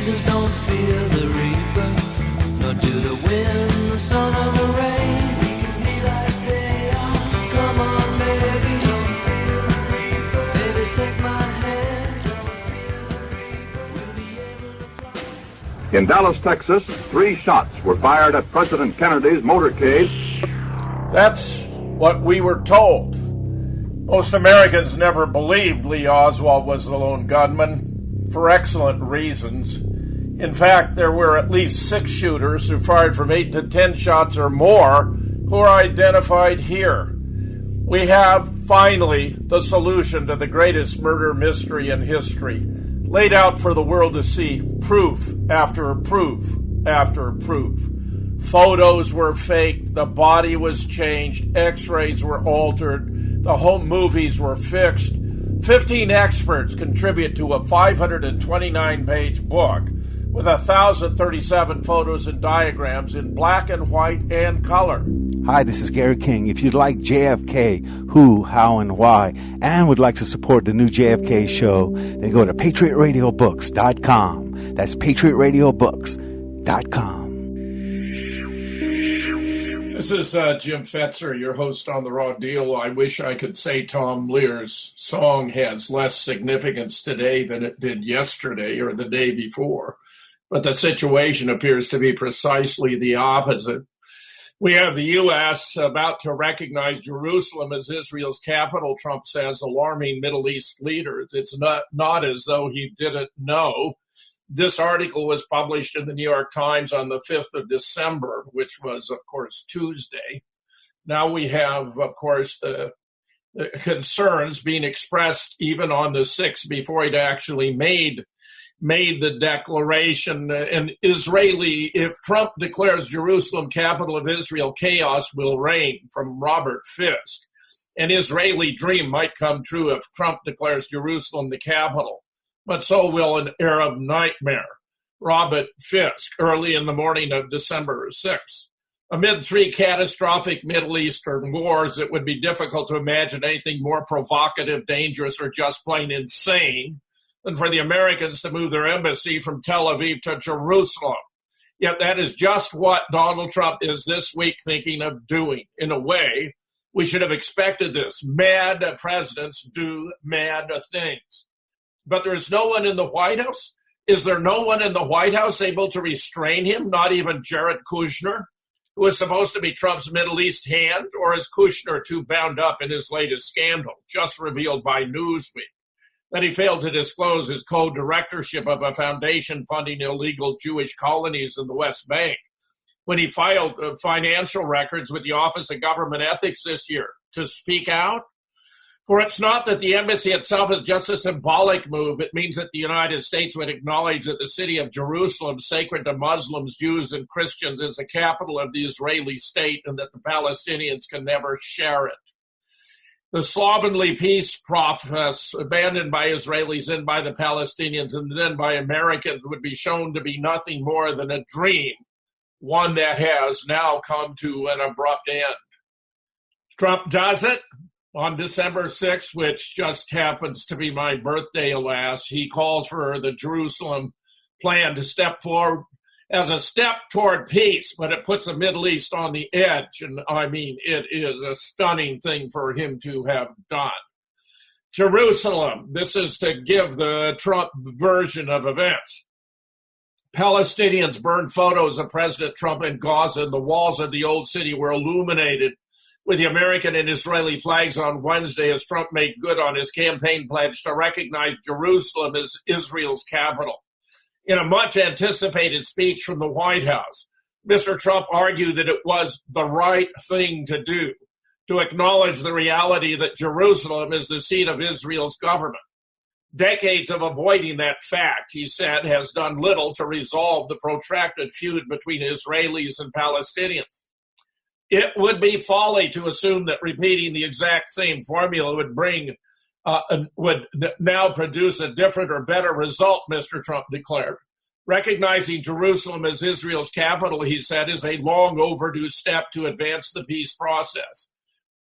Jesus don't fear the reaper, nor do the wind, the sun, or the rain. We can be like they are. Come on, baby, don't fear the reaper. Baby, take my hand, don't fear the reaper. We'll be able to fly. In Dallas, Texas, 3 shots were fired at President Kennedy's motorcade. That's what we were told. Most Americans never believed Lee Oswald was the lone gunman, for excellent reasons. In fact, there were at least 6 shooters who fired from 8 to 10 shots or more who are identified here. We have, finally, the solution to the greatest murder mystery in history, laid out for the world to see, proof after proof after proof. Photos were faked, the body was changed, x-rays were altered, the home movies were fixed. 15 experts contribute to a 529-page book with 1,037 photos and diagrams in black and white and color. Hi, this is Gary King. If you'd like JFK, who, how, and why, and would like to support the new JFK show, then go to patriotradiobooks.com. That's patriotradiobooks.com. This is Jim Fetzer, your host on The Raw Deal. I wish I could say Tom Lear's song has less significance today than it did yesterday or the day before, but the situation appears to be precisely the opposite. We have the U.S. about to recognize Jerusalem as Israel's capital, Trump says, alarming Middle East leaders. It's not as though he didn't know. This article was published in the New York Times on the 5th of December, which was, of course, Tuesday. Now we have, of course, the concerns being expressed even on the 6th before he'd actually made the declaration. An Israeli, if Trump declares Jerusalem capital of Israel, chaos will reign, from Robert Fisk. An Israeli dream might come true if Trump declares Jerusalem the capital, but so will an Arab nightmare. Robert Fisk, early in the morning of December 6th. Amid 3 catastrophic Middle Eastern wars, it would be difficult to imagine anything more provocative, dangerous, or just plain insane than for the Americans to move their embassy from Tel Aviv to Jerusalem. Yet that is just what Donald Trump is this week thinking of doing. In a way, we should have expected this. Mad presidents do mad things. But there is no one in the White House? Is there no one in the White House able to restrain him? Not even Jared Kushner, who is supposed to be Trump's Middle East hand? Or is Kushner too bound up in his latest scandal, just revealed by Newsweek, that he failed to disclose his co-directorship of a foundation funding illegal Jewish colonies in the West Bank when he filed financial records with the Office of Government Ethics this year to speak out? For it's not that the embassy itself is just a symbolic move. It means that the United States would acknowledge that the city of Jerusalem, sacred to Muslims, Jews, and Christians, is the capital of the Israeli state and that the Palestinians can never share it. The slovenly peace process abandoned by Israelis and by the Palestinians and then by Americans would be shown to be nothing more than a dream, one that has now come to an abrupt end. Trump does it. On December 6th, which just happens to be my birthday, alas, he calls for the Jerusalem plan to step forward as a step toward peace, but it puts the Middle East on the edge. And I mean, it is a stunning thing for him to have done. Jerusalem, this is to give the Trump version of events. Palestinians burned photos of President Trump in Gaza, and the walls of the old city were illuminated with the American and Israeli flags on Wednesday as Trump made good on his campaign pledge to recognize Jerusalem as Israel's capital. In a much-anticipated speech from the White House, Mr. Trump argued that it was the right thing to do, to acknowledge the reality that Jerusalem is the seat of Israel's government. Decades of avoiding that fact, he said, has done little to resolve the protracted feud between Israelis and Palestinians. It would be folly to assume that repeating the exact same formula would now produce a different or better result, Mr. Trump declared. Recognizing Jerusalem as Israel's capital, he said, is a long overdue step to advance the peace process.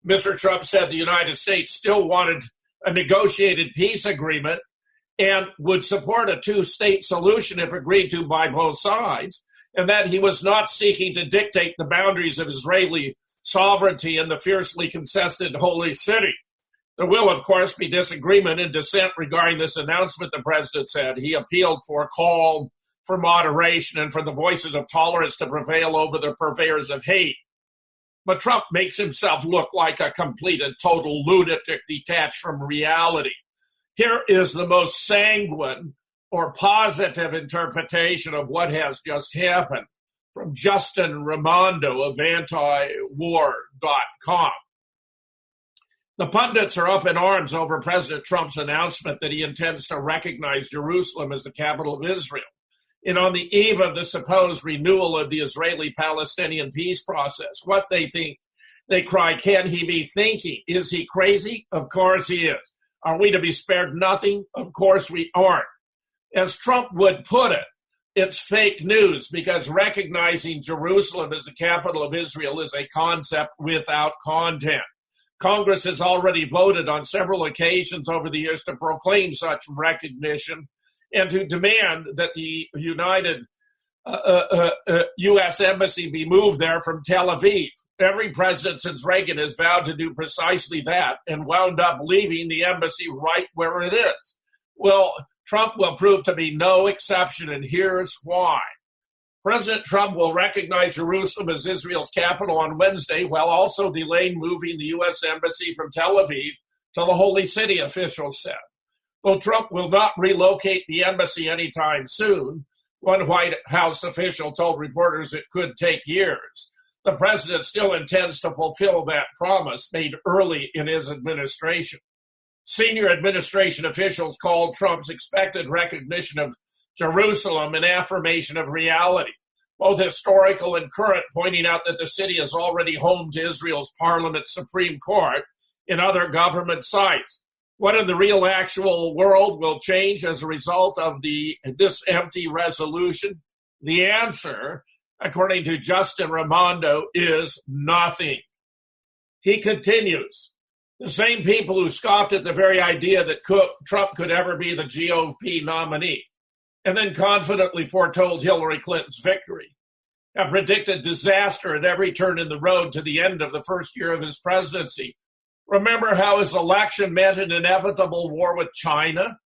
Mr. Trump said the United States still wanted a negotiated peace agreement and would support a two-state solution if agreed to by both sides, and that he was not seeking to dictate the boundaries of Israeli sovereignty in the fiercely contested Holy City. There will, of course, be disagreement and dissent regarding this announcement, the president said. He appealed for calm, for moderation, and for the voices of tolerance to prevail over the purveyors of hate. But Trump makes himself look like a complete and total lunatic detached from reality. Here is the most sanguine or positive interpretation of what has just happened from Justin Raimondo of antiwar.com. The pundits are up in arms over President Trump's announcement that he intends to recognize Jerusalem as the capital of Israel. And on the eve of the supposed renewal of the Israeli-Palestinian peace process, what they think, they cry, can he be thinking? Is he crazy? Of course he is. Are we to be spared nothing? Of course we aren't. As Trump would put it, it's fake news because recognizing Jerusalem as the capital of Israel is a concept without content. Congress has already voted on several occasions over the years to proclaim such recognition and to demand that the United U.S. Embassy be moved there from Tel Aviv. Every president since Reagan has vowed to do precisely that and wound up leaving the embassy right where it is. Well, Trump will prove to be no exception, and here's why. President Trump will recognize Jerusalem as Israel's capital on Wednesday while also delaying moving the U.S. Embassy from Tel Aviv to the Holy City, officials said. Though Trump will not relocate the embassy anytime soon, one White House official told reporters it could take years. The president still intends to fulfill that promise made early in his administration. Senior administration officials called Trump's expected recognition of Jerusalem an affirmation of reality, both historical and current, pointing out that the city is already home to Israel's Parliament, Supreme Court, and other government sites. What in the real actual world will change as a result of this empty resolution? The answer, according to Justin Raimondo, is nothing. He continues, the same people who scoffed at the very idea that Trump could ever be the GOP nominee and then confidently foretold Hillary Clinton's victory have predicted disaster at every turn in the road to the end of the first year of his presidency. Remember how his election meant an inevitable war with China?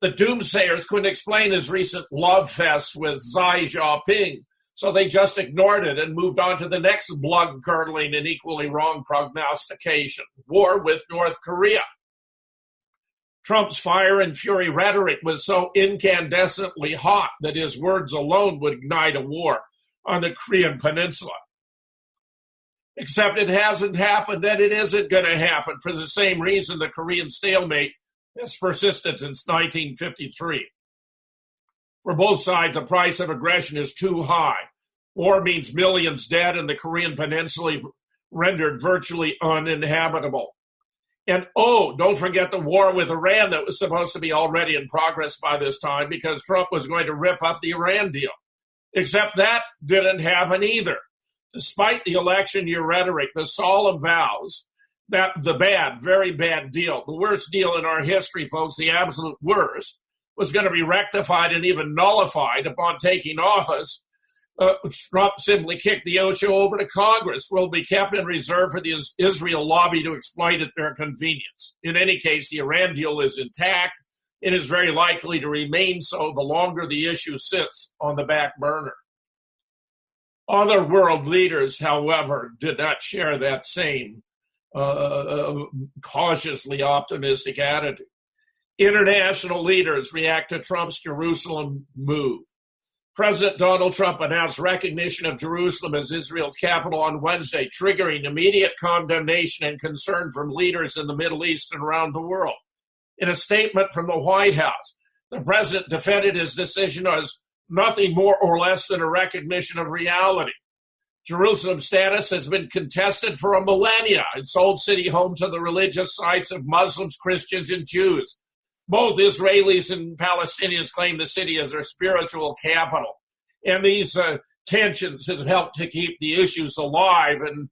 The doomsayers couldn't explain his recent love fest with Xi Jinping, so they just ignored it and moved on to the next blood-curdling and equally wrong prognostication, war with North Korea. Trump's fire and fury rhetoric was so incandescently hot that his words alone would ignite a war on the Korean Peninsula. Except it hasn't happened, and it isn't going to happen for the same reason the Korean stalemate has persisted since 1953. For both sides, the price of aggression is too high. War means millions dead and the Korean Peninsula rendered virtually uninhabitable. And don't forget the war with Iran that was supposed to be already in progress by this time because Trump was going to rip up the Iran deal. Except that didn't happen either. Despite the election year rhetoric, the solemn vows that the bad, very bad deal, the worst deal in our history, folks, the absolute worst, was going to be rectified and even nullified upon taking office, Trump simply kicked the issue over to Congress, will be kept in reserve for the Israel lobby to exploit at their convenience. In any case, the Iran deal is intact. It is very likely to remain so the longer the issue sits on the back burner. Other world leaders, however, did not share that same cautiously optimistic attitude. International leaders react to Trump's Jerusalem move. President Donald Trump announced recognition of Jerusalem as Israel's capital on Wednesday, triggering immediate condemnation and concern from leaders in the Middle East and around the world. In a statement from the White House, the president defended his decision as nothing more or less than a recognition of reality. Jerusalem's status has been contested for a millennia. Its old city home to the religious sites of Muslims, Christians, and Jews. Both Israelis and Palestinians claim the city as their spiritual capital. And these tensions have helped to keep the issues alive and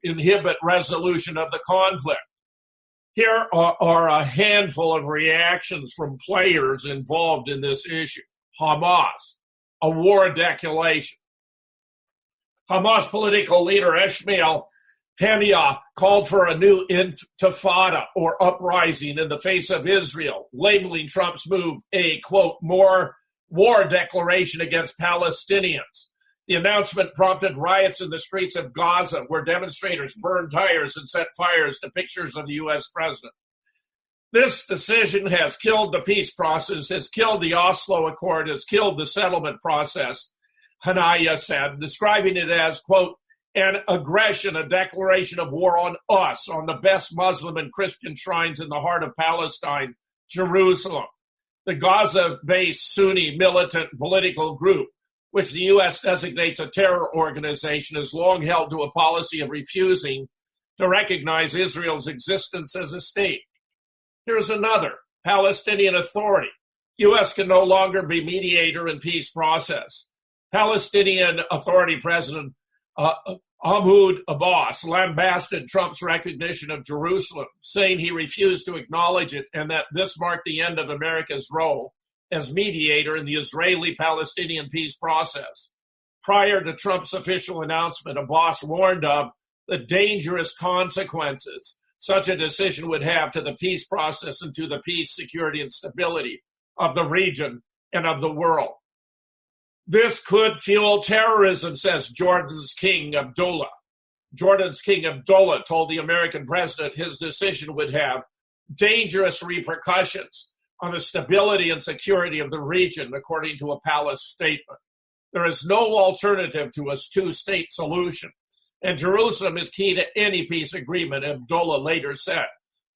inhibit resolution of the conflict. Here are a handful of reactions from players involved in this issue. Hamas, a war declaration. Hamas political leader Ismail Haniyeh called for a new intifada or uprising in the face of Israel, labeling Trump's move a, quote, more war declaration against Palestinians. The announcement prompted riots in the streets of Gaza, where demonstrators burned tires and set fires to pictures of the U.S. president. This decision has killed the peace process, has killed the Oslo Accord, has killed the settlement process, Haniyeh said, describing it as, quote, an aggression, a declaration of war on us, on the best Muslim and Christian shrines in the heart of Palestine, Jerusalem. The Gaza-based Sunni militant political group, which the U.S. designates a terror organization, has long held to a policy of refusing to recognize Israel's existence as a state. Here's another, Palestinian Authority. U.S. can no longer be mediator in peace process. Palestinian Authority President Mahmoud Abbas lambasted Trump's recognition of Jerusalem, saying he refused to acknowledge it and that this marked the end of America's role as mediator in the Israeli-Palestinian peace process. Prior to Trump's official announcement, Abbas warned of the dangerous consequences such a decision would have to the peace process and to the peace, security, and stability of the region and of the world. This could fuel terrorism, says Jordan's King Abdullah. Jordan's King Abdullah told the American president his decision would have dangerous repercussions on the stability and security of the region, according to a palace statement. There is no alternative to a two-state solution, and Jerusalem is key to any peace agreement, Abdullah later said.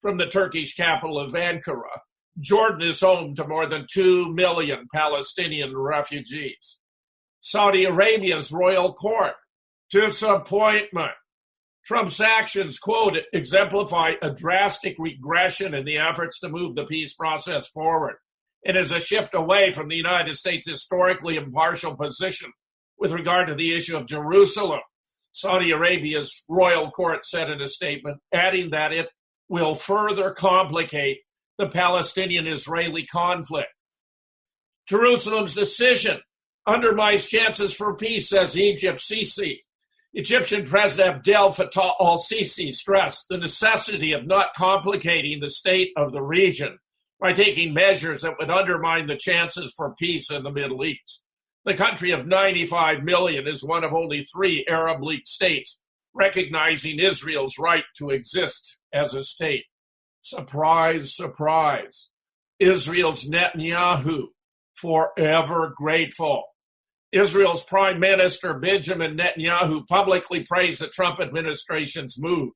From the Turkish capital of Ankara, Jordan is home to more than 2 million Palestinian refugees. Saudi Arabia's royal court, disappointment. Trump's actions, quote, exemplify a drastic regression in the efforts to move the peace process forward. It is a shift away from the United States' historically impartial position with regard to the issue of Jerusalem, Saudi Arabia's royal court said in a statement, adding that it will further complicate the Palestinian-Israeli conflict. Jerusalem's decision undermines chances for peace, says Egypt's Sisi. Egyptian President Abdel Fattah al-Sisi stressed the necessity of not complicating the state of the region by taking measures that would undermine the chances for peace in the Middle East. The country of 95 million is one of only 3 Arab League states recognizing Israel's right to exist as a state. Surprise, surprise. Israel's Netanyahu, forever grateful. Israel's Prime Minister Benjamin Netanyahu publicly praised the Trump administration's move.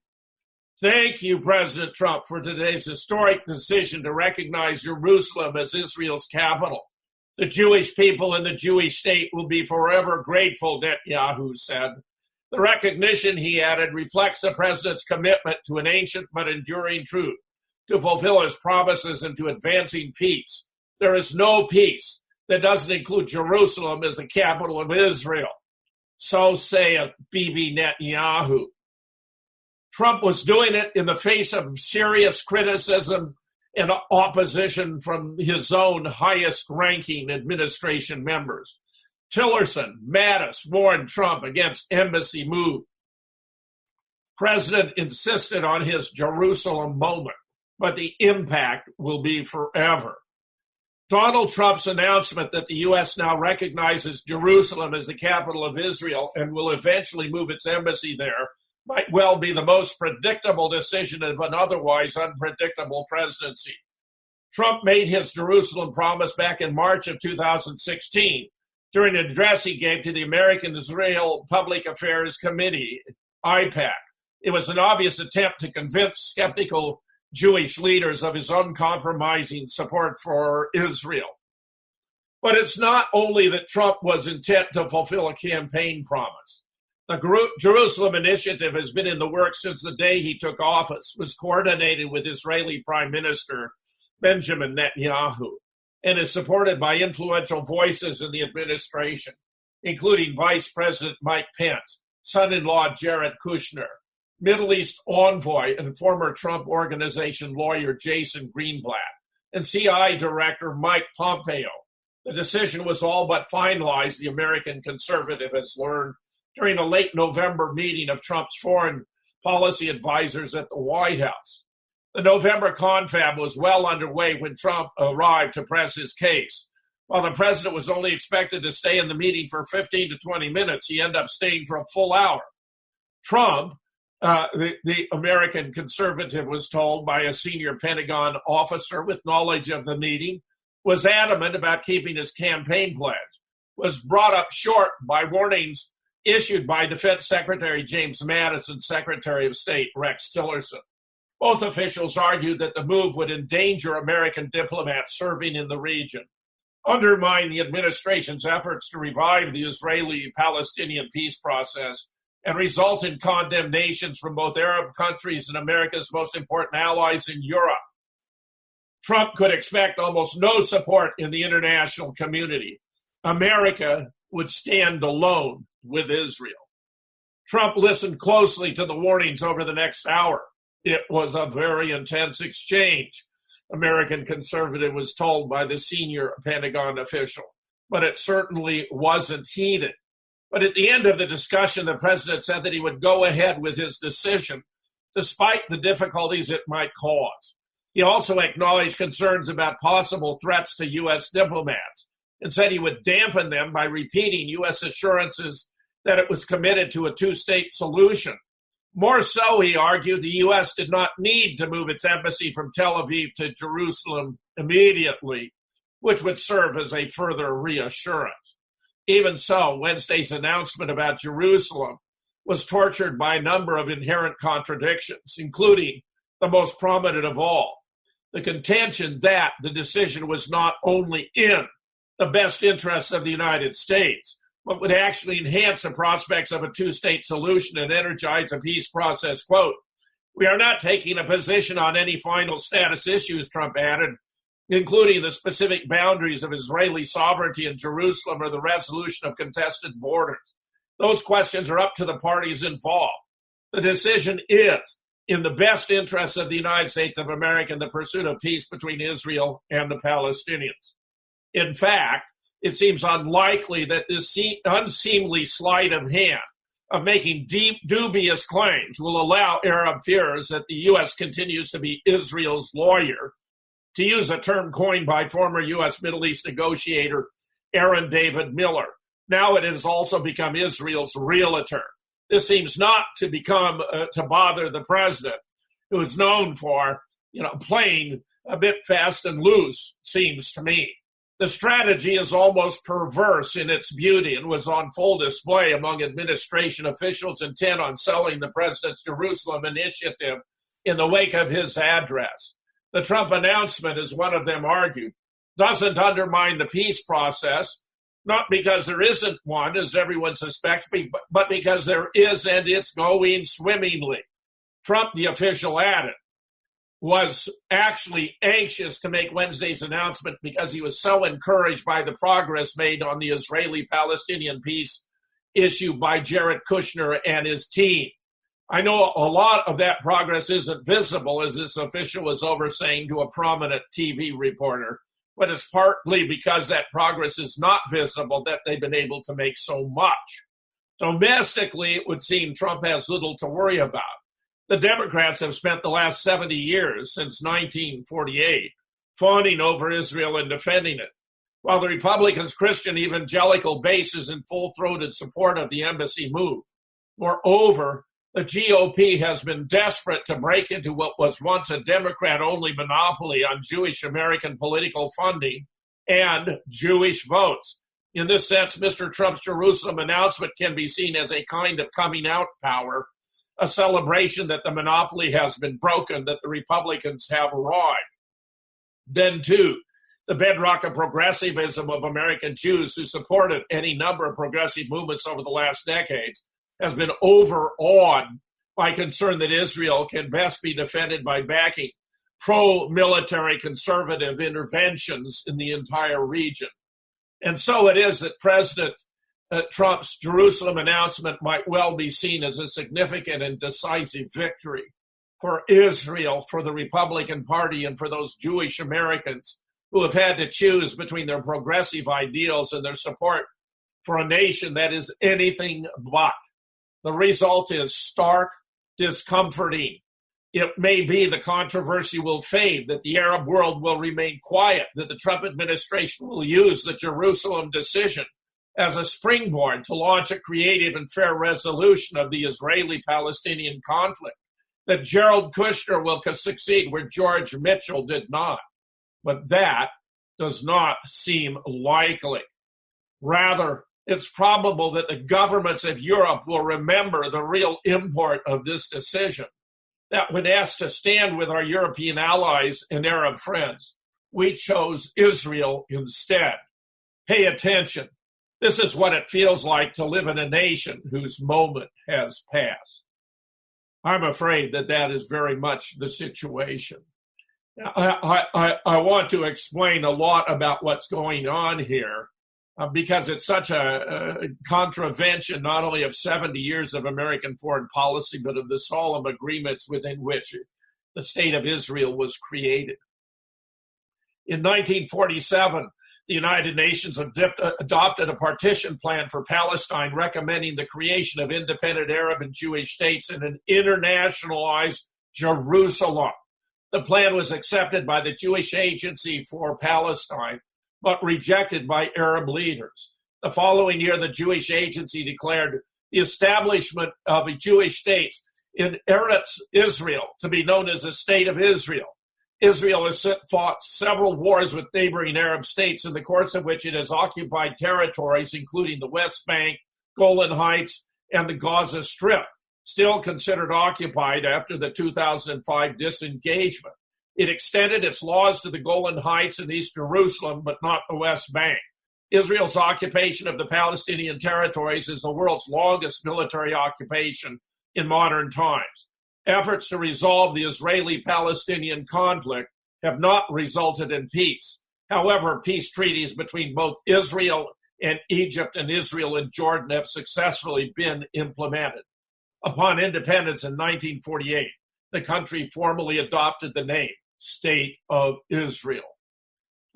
Thank you, President Trump, for today's historic decision to recognize Jerusalem as Israel's capital. The Jewish people and the Jewish state will be forever grateful, Netanyahu said. The recognition, he added, reflects the president's commitment to an ancient but enduring truth, to fulfill his promises and to advancing peace. There is no peace that doesn't include Jerusalem as the capital of Israel. So saith Bibi Netanyahu. Trump was doing it in the face of serious criticism and opposition from his own highest-ranking administration members. Tillerson, Mattis warned Trump against embassy move. President insisted on his Jerusalem moment, but the impact will be forever. Donald Trump's announcement that the U.S. now recognizes Jerusalem as the capital of Israel and will eventually move its embassy there might well be the most predictable decision of an otherwise unpredictable presidency. Trump made his Jerusalem promise back in March of 2016 during an address he gave to the American Israel Public Affairs Committee, IPAC. It was an obvious attempt to convince skeptical Jewish leaders of his uncompromising support for Israel. But it's not only that Trump was intent to fulfill a campaign promise. The Jerusalem Initiative has been in the works since the day he took office, was coordinated with Israeli Prime Minister Benjamin Netanyahu, and is supported by influential voices in the administration, including Vice President Mike Pence, son-in-law Jared Kushner, Middle East envoy and former Trump Organization lawyer Jason Greenblatt, and CIA Director Mike Pompeo. The decision was all but finalized, the American conservative has learned, during a late November meeting of Trump's foreign policy advisors at the White House. The November confab was well underway when Trump arrived to press his case. While the president was only expected to stay in the meeting for 15 to 20 minutes, he ended up staying for a full hour. Trump, the American conservative was told by a senior Pentagon officer with knowledge of the meeting, was adamant about keeping his campaign pledge, was brought up short by warnings issued by Defense Secretary James Mattis and Secretary of State Rex Tillerson. Both officials argued that the move would endanger American diplomats serving in the region, undermine the administration's efforts to revive the Israeli-Palestinian peace process, and result in condemnations from both Arab countries and America's most important allies in Europe. Trump could expect almost no support in the international community. America would stand alone with Israel. Trump listened closely to the warnings over the next hour. It was a very intense exchange, American conservative was told by the senior Pentagon official, but it certainly wasn't heated. But at the end of the discussion, the president said that he would go ahead with his decision, despite the difficulties it might cause. He also acknowledged concerns about possible threats to U.S. diplomats and said he would dampen them by repeating U.S. assurances that it was committed to a two-state solution. More so, he argued, the U.S. did not need to move its embassy from Tel Aviv to Jerusalem immediately, which would serve as a further reassurance. Even so, Wednesday's announcement about Jerusalem was tortured by a number of inherent contradictions, including the most prominent of all, the contention that the decision was not only in the best interests of the United States, but would actually enhance the prospects of a two-state solution and energize a peace process. Quote, "We are not taking a position on any final status issues," Trump added, including the specific boundaries of Israeli sovereignty in Jerusalem or the resolution of contested borders. Those questions are up to the parties involved. The decision is in the best interests of the United States of America in the pursuit of peace between Israel and the Palestinians. In fact, it seems unlikely that this unseemly sleight of hand of making deep, dubious claims will allow Arab fears that the U.S. continues to be Israel's lawyer, to use a term coined by former U.S. Middle East negotiator Aaron David Miller. Now it has also become Israel's realtor. This seems not to to bother the president, who is known for, playing a bit fast and loose, seems to me. The strategy is almost perverse in its beauty and was on full display among administration officials intent on selling the president's Jerusalem initiative in the wake of his address. The Trump announcement, as one of them argued, doesn't undermine the peace process, not because there isn't one, as everyone suspects, but because there is, and it's going swimmingly. Trump, the official added, was actually anxious to make Wednesday's announcement because he was so encouraged by the progress made on the Israeli-Palestinian peace issue by Jared Kushner and his team. I know a lot of that progress isn't visible, as this official was saying to a prominent TV reporter, but it's partly because that progress is not visible that they've been able to make so much. Domestically, it would seem Trump has little to worry about. The Democrats have spent the last 70 years, since 1948, fawning over Israel and defending it, while the Republicans' Christian evangelical base is in full-throated support of the embassy move. Moreover, the GOP has been desperate to break into what was once a Democrat-only monopoly on Jewish American political funding and Jewish votes. In this sense, Mr. Trump's Jerusalem announcement can be seen as a kind of coming out power, a celebration that the monopoly has been broken, that the Republicans have arrived. Then, too, the bedrock of progressivism of American Jews who supported any number of progressive movements over the last decades has been overawed by concern that Israel can best be defended by backing pro-military conservative interventions in the entire region. And so it is that President Trump's Jerusalem announcement might well be seen as a significant and decisive victory for Israel, for the Republican Party, and for those Jewish Americans who have had to choose between their progressive ideals and their support for a nation that is anything but. The result is stark, discomforting. It may be the controversy will fade, that the Arab world will remain quiet, that the Trump administration will use the Jerusalem decision as a springboard to launch a creative and fair resolution of the Israeli-Palestinian conflict, that Jared Kushner will succeed where George Mitchell did not. But that does not seem likely. Rather, it's probable that the governments of Europe will remember the real import of this decision, that when asked to stand with our European allies and Arab friends, we chose Israel instead. Pay attention. This is what it feels like to live in a nation whose moment has passed. I'm afraid that that is very much the situation. I want to explain a lot about what's going on here because it's such a contravention not only of 70 years of American foreign policy, but of the solemn agreements within which the state of Israel was created. In 1947, the United Nations adopted a partition plan for Palestine, recommending the creation of independent Arab and Jewish states in an internationalized Jerusalem. The plan was accepted by the Jewish Agency for Palestine, but rejected by Arab leaders. The following year, the Jewish Agency declared the establishment of a Jewish state in Eretz Israel to be known as the State of Israel. Israel has fought several wars with neighboring Arab states, in the course of which it has occupied territories, including the West Bank, Golan Heights, and the Gaza Strip, still considered occupied after the 2005 disengagement. It extended its laws to the Golan Heights and East Jerusalem, but not the West Bank. Israel's occupation of the Palestinian territories is the world's longest military occupation in modern times. Efforts to resolve the Israeli-Palestinian conflict have not resulted in peace. However, peace treaties between both Israel and Egypt and Israel and Jordan have successfully been implemented. Upon independence in 1948, the country formally adopted the name State of Israel.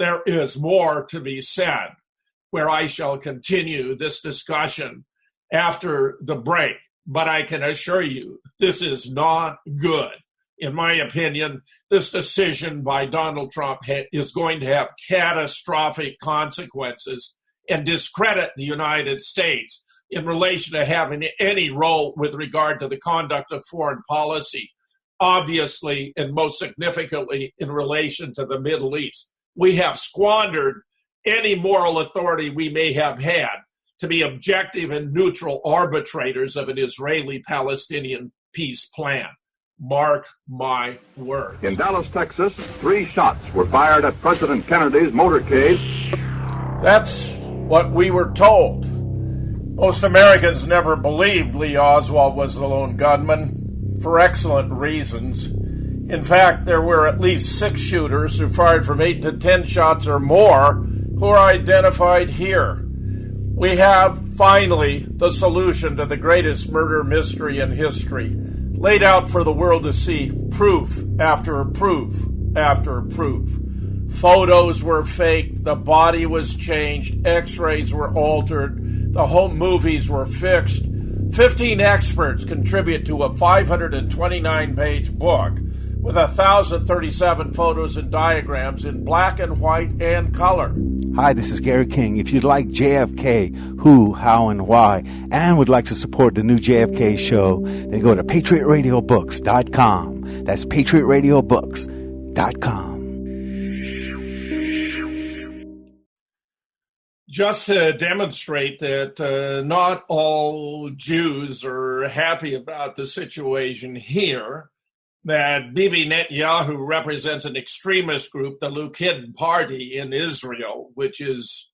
There is more to be said, where I shall continue this discussion after the break. But I can assure you, this is not good. In my opinion, this decision by Donald Trump is going to have catastrophic consequences and discredit the United States in relation to having any role with regard to the conduct of foreign policy, obviously and most significantly in relation to the Middle East. We have squandered any moral authority we may have had to be objective and neutral arbitrators of an Israeli-Palestinian peace plan. Mark my word. In Dallas, Texas, 3 shots were fired at President Kennedy's motorcade. That's what we were told. Most Americans never believed Lee Oswald was the lone gunman, for excellent reasons. In fact, there were at least 6 shooters who fired from 8 to 10 shots or more who are identified here. We have, finally, the solution to the greatest murder mystery in history, laid out for the world to see, proof after proof after proof. Photos were faked, the body was changed, x-rays were altered, the home movies were fixed. 15 experts contribute to a 529-page book with 1,037 photos and diagrams in black and white and color. Hi, this is Gary King. If you'd like JFK, who, how, and why, and would like to support the new JFK show, then go to patriotradiobooks.com. That's patriotradiobooks.com. Just to demonstrate that not all Jews are happy about the situation here, that Bibi Netanyahu represents an extremist group, the Likud Party in Israel, which is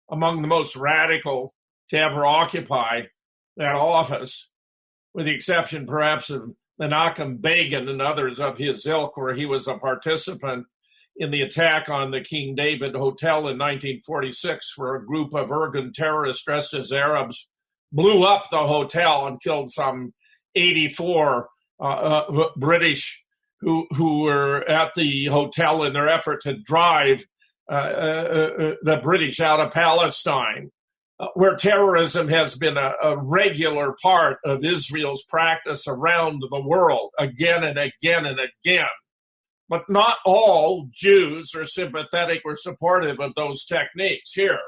among the most radical to ever occupy that office, with the exception perhaps of Menachem Begin and others of his ilk, where he was a participant in the attack on the King David Hotel in 1946, where a group of Irgun terrorists dressed as Arabs blew up the hotel and killed some 84 British who were at the hotel in their effort to drive the British out of Palestine, where terrorism has been a regular part of Israel's practice around the world again and again and again. But not all Jews are sympathetic or supportive of those techniques. Here,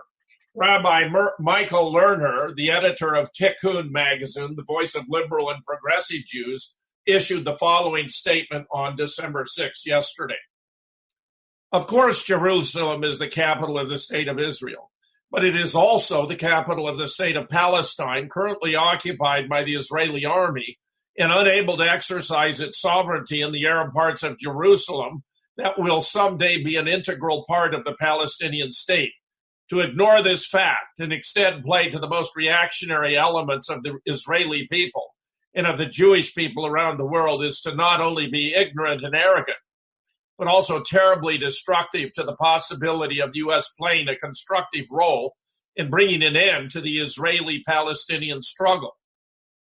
Rabbi Michael Lerner, the editor of Tikkun magazine, the voice of liberal and progressive Jews, issued the following statement on December 6th, yesterday. Of course, Jerusalem is the capital of the state of Israel, but it is also the capital of the state of Palestine, currently occupied by the Israeli army and unable to exercise its sovereignty in the Arab parts of Jerusalem that will someday be an integral part of the Palestinian state. To ignore this fact and instead play to the most reactionary elements of the Israeli people and of the Jewish people around the world is to not only be ignorant and arrogant, but also terribly destructive to the possibility of the U.S. playing a constructive role in bringing an end to the Israeli-Palestinian struggle.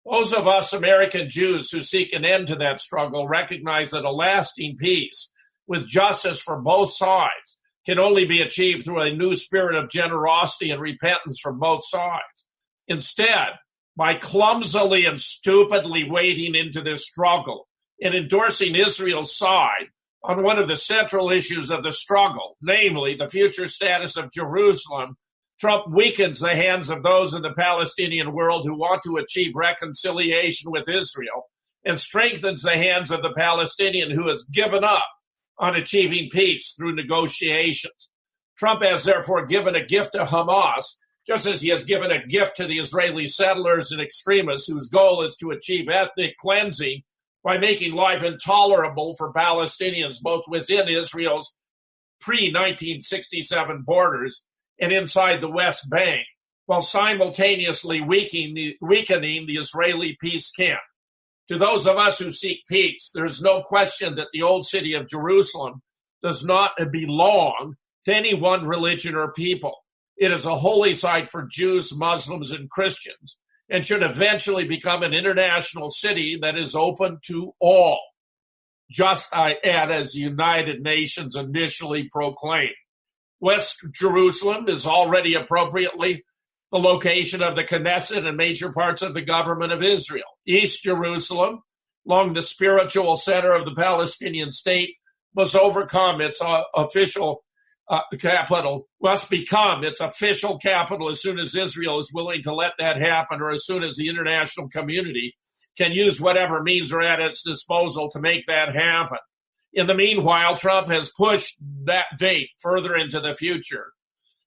Those of us American Jews who seek an end to that struggle recognize that a lasting peace with justice for both sides can only be achieved through a new spirit of generosity and repentance from both sides. Instead, by clumsily and stupidly wading into this struggle and endorsing Israel's side on one of the central issues of the struggle, namely the future status of Jerusalem, Trump weakens the hands of those in the Palestinian world who want to achieve reconciliation with Israel and strengthens the hands of the Palestinian who has given up on achieving peace through negotiations. Trump has therefore given a gift to Hamas, just as he has given a gift to the Israeli settlers and extremists whose goal is to achieve ethnic cleansing by making life intolerable for Palestinians both within Israel's pre-1967 borders and inside the West Bank, while simultaneously weakening the Israeli peace camp. To those of us who seek peace, there is no question that the old city of Jerusalem does not belong to any one religion or people. It is a holy site for Jews, Muslims, and Christians, and should eventually become an international city that is open to all, just I add as the United Nations initially proclaimed. West Jerusalem is already appropriately the location of the Knesset and major parts of the government of Israel. East Jerusalem, along the spiritual center of the Palestinian state, must overcome its official capital, must become its official capital as soon as Israel is willing to let that happen, or as soon as the international community can use whatever means are at its disposal to make that happen. In the meanwhile, Trump has pushed that date further into the future,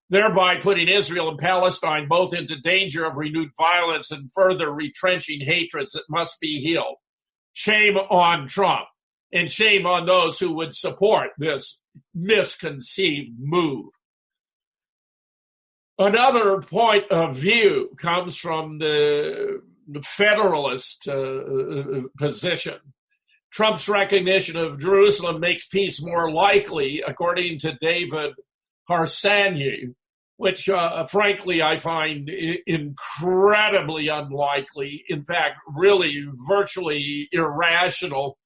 thereby putting Israel and Palestine both into danger of renewed violence and further retrenching hatreds that must be healed. Shame on Trump, and shame on those who would support this misconceived move. Another point of view comes from the federalist position. Trump's recognition of Jerusalem makes peace more likely, according to David Harsanyi, which frankly I find incredibly unlikely, in fact, really virtually irrational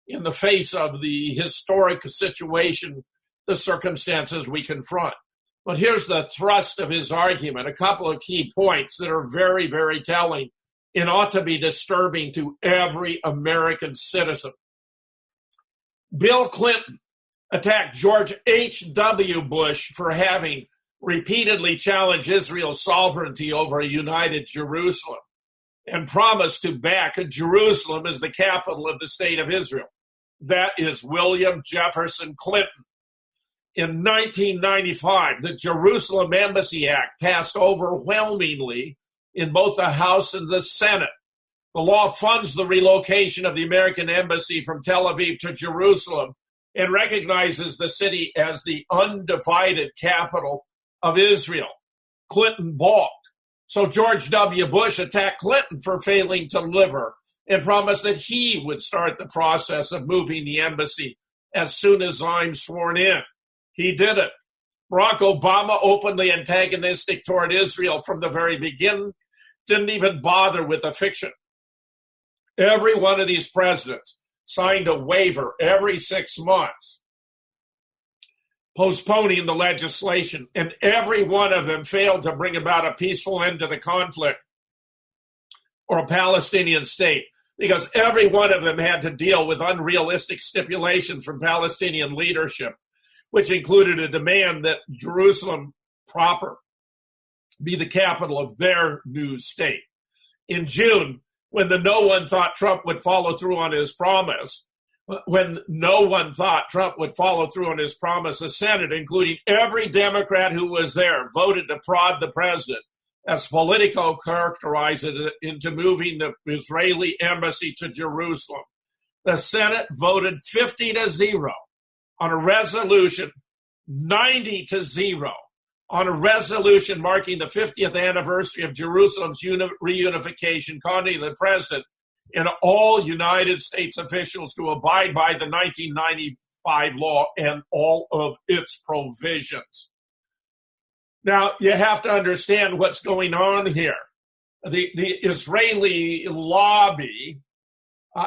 in the face of the historic situation, the circumstances we confront. But here's the thrust of his argument, a couple of key points that are very, very telling and ought to be disturbing to every American citizen. Bill Clinton attacked George H.W. Bush for having repeatedly challenged Israel's sovereignty over a united Jerusalem and promised to back Jerusalem as the capital of the state of Israel. That is William Jefferson Clinton. In 1995, the Jerusalem Embassy Act passed overwhelmingly in both the House and the Senate. The law funds the relocation of the American embassy from Tel Aviv to Jerusalem and recognizes the city as the undivided capital of Israel. Clinton balked. So George W. Bush attacked Clinton for failing to deliver and promised that he would start the process of moving the embassy as soon as I'm sworn in. He did it. Barack Obama, openly antagonistic toward Israel from the very beginning, didn't even bother with the fiction. Every one of these presidents signed a waiver every 6 months, postponing the legislation, and every one of them failed to bring about a peaceful end to the conflict or a Palestinian state, because every one of them had to deal with unrealistic stipulations from Palestinian leadership, which included a demand that Jerusalem proper be the capital of their new state. In June, when no one thought Trump would follow through on his promise, the Senate, including every Democrat who was there, voted to prod the president, as Politico characterized it, into moving the Israeli embassy to Jerusalem. The Senate voted 50-0 on a resolution, 90-0 on a resolution marking the 50th anniversary of Jerusalem's reunification, condemning the president and all United States officials to abide by the 1995 law and all of its provisions. Now, you have to understand what's going on here. The Israeli lobby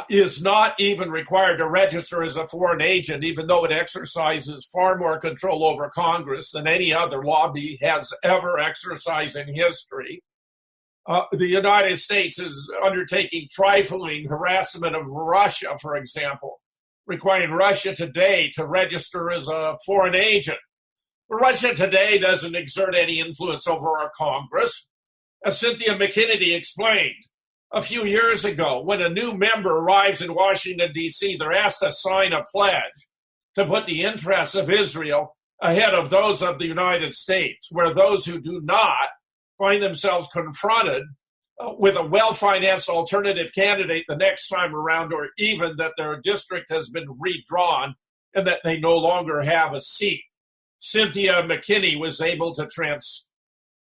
is not even required to register as a foreign agent, even though it exercises far more control over Congress than any other lobby has ever exercised in history. The United States is undertaking trifling harassment of Russia, for example, requiring Russia today to register as a foreign agent. Russia today doesn't exert any influence over our Congress. As Cynthia McKinney explained a few years ago, when a new member arrives in Washington, D.C., they're asked to sign a pledge to put the interests of Israel ahead of those of the United States, where those who do not find themselves confronted with a well-financed alternative candidate the next time around, or even that their district has been redrawn and that they no longer have a seat. Cynthia McKinney was able to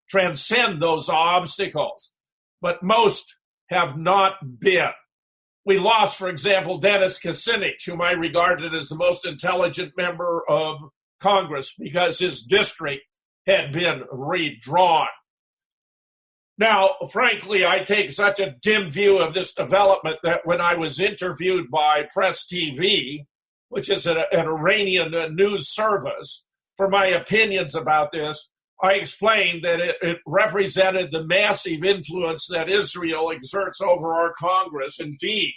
transcend those obstacles, but most have not been. We lost, for example, Dennis Kucinich, whom I regarded as the most intelligent member of Congress because his district had been redrawn. Now, frankly, I take such a dim view of this development that when I was interviewed by Press TV, which is an Iranian news service, for my opinions about this, I explained that it represented the massive influence that Israel exerts over our Congress. Indeed,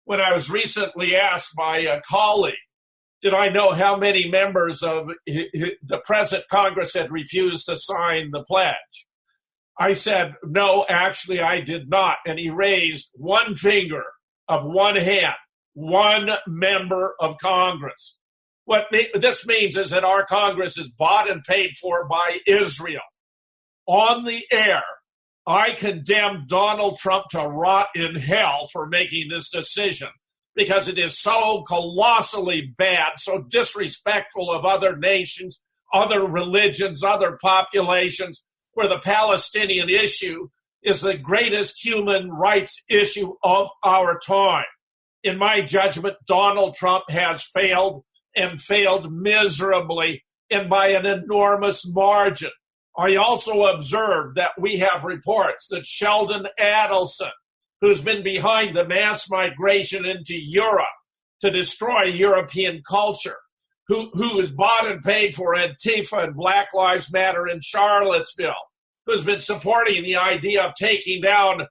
when I was recently asked by a colleague, did I know how many members of the present Congress had refused to sign the pledge? I said, no, actually I did not. And he raised one finger of one hand, one member of Congress. What this means is that our Congress is bought and paid for by Israel. On the air, I condemn Donald Trump to rot in hell for making this decision because it is so colossally bad, so disrespectful of other nations, other religions, other populations, where the Palestinian issue is the greatest human rights issue of our time. In my judgment, Donald Trump has failed and failed miserably and by an enormous margin. I also observed that we have reports that Sheldon Adelson, who's been behind the mass migration into Europe to destroy European culture, who is bought and paid for Antifa and Black Lives Matter in Charlottesville, who's been supporting the idea of taking down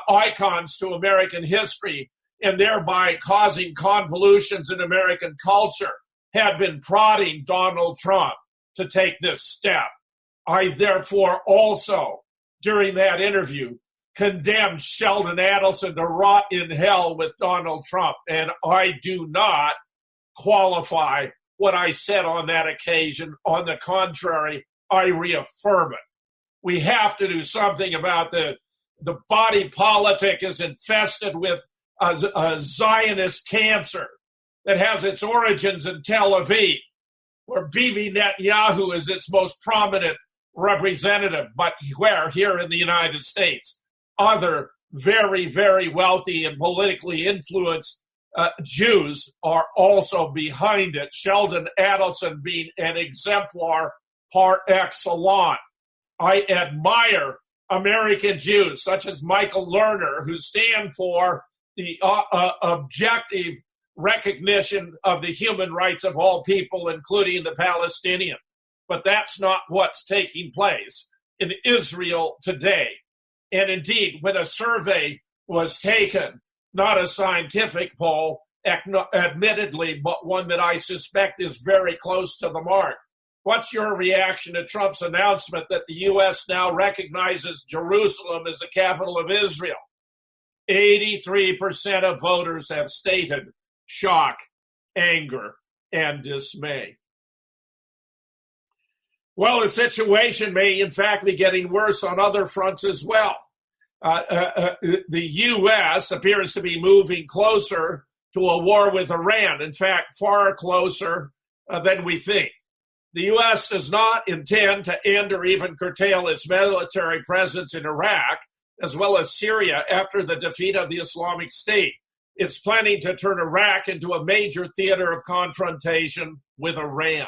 icons to American history and thereby causing convolutions in American culture, had been prodding Donald Trump to take this step. I therefore also, during that interview, condemned Sheldon Adelson to rot in hell with Donald Trump, and I do not qualify what I said on that occasion. On the contrary, I reaffirm it. We have to do something about the body politic is infested with a Zionist cancer that has its origins in Tel Aviv, where Bibi Netanyahu is its most prominent representative, but where here in the United States, other very, very wealthy and politically influenced Jews are also behind it, Sheldon Adelson being an exemplar par excellence. I admire American Jews, such as Michael Lerner, who stand for the objective recognition of the human rights of all people, including the Palestinian. But that's not what's taking place in Israel today. And indeed, when a survey was taken, not a scientific poll, admittedly, but one that I suspect is very close to the mark, what's your reaction to Trump's announcement that the U.S. now recognizes Jerusalem as the capital of Israel? 83% of voters have stated shock, anger, and dismay. Well, the situation may, in fact, be getting worse on other fronts as well. The U.S. appears to be moving closer to a war with Iran, in fact, far closer than we think. The U.S. does not intend to end or even curtail its military presence in Iraq, as well as Syria, after the defeat of the Islamic State. It's planning to turn Iraq into a major theater of confrontation with Iran.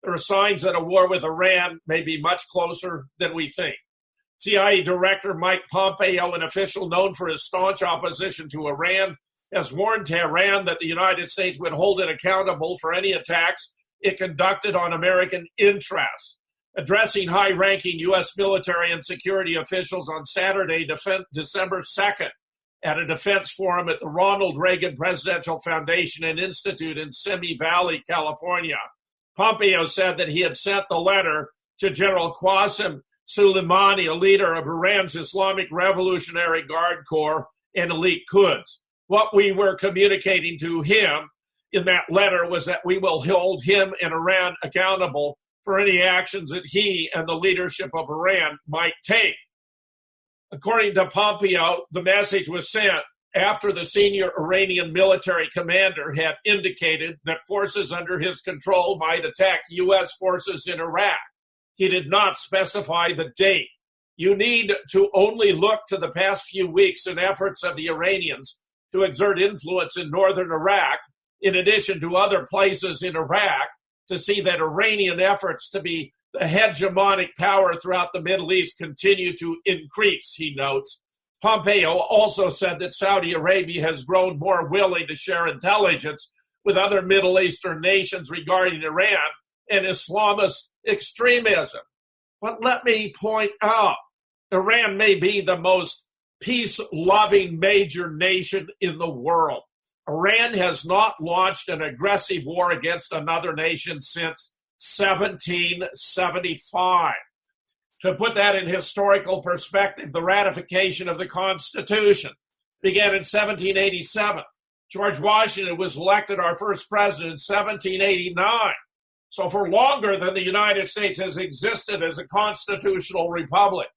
There are signs that a war with Iran may be much closer than we think. CIA Director Mike Pompeo, an official known for his staunch opposition to Iran, has warned Tehran that the United States would hold it accountable for any attacks it conducted on American interests. Addressing high-ranking U.S. military and security officials on Saturday, December 2nd, at a defense forum at the Ronald Reagan Presidential Foundation and Institute in Simi Valley, California, Pompeo said that he had sent the letter to General Qasem Soleimani, a leader of Iran's Islamic Revolutionary Guard Corps and elite Quds. What we were communicating to him in that letter was that we will hold him and Iran accountable for any actions that he and the leadership of Iran might take. According to Pompeo, the message was sent after the senior Iranian military commander had indicated that forces under his control might attack U.S. forces in Iraq. He did not specify the date. You need to only look to the past few weeks and efforts of the Iranians to exert influence in northern Iraq, in addition to other places in Iraq, to see that Iranian efforts to be the hegemonic power throughout the Middle East continue to increase, he notes. Pompeo also said that Saudi Arabia has grown more willing to share intelligence with other Middle Eastern nations regarding Iran and Islamist extremism. But let me point out, Iran may be the most peace-loving major nation in the world. Iran has not launched an aggressive war against another nation since 1775. To put that in historical perspective, the ratification of the Constitution began in 1787. George Washington was elected our first president in 1789. So for longer than the United States has existed as a constitutional republic,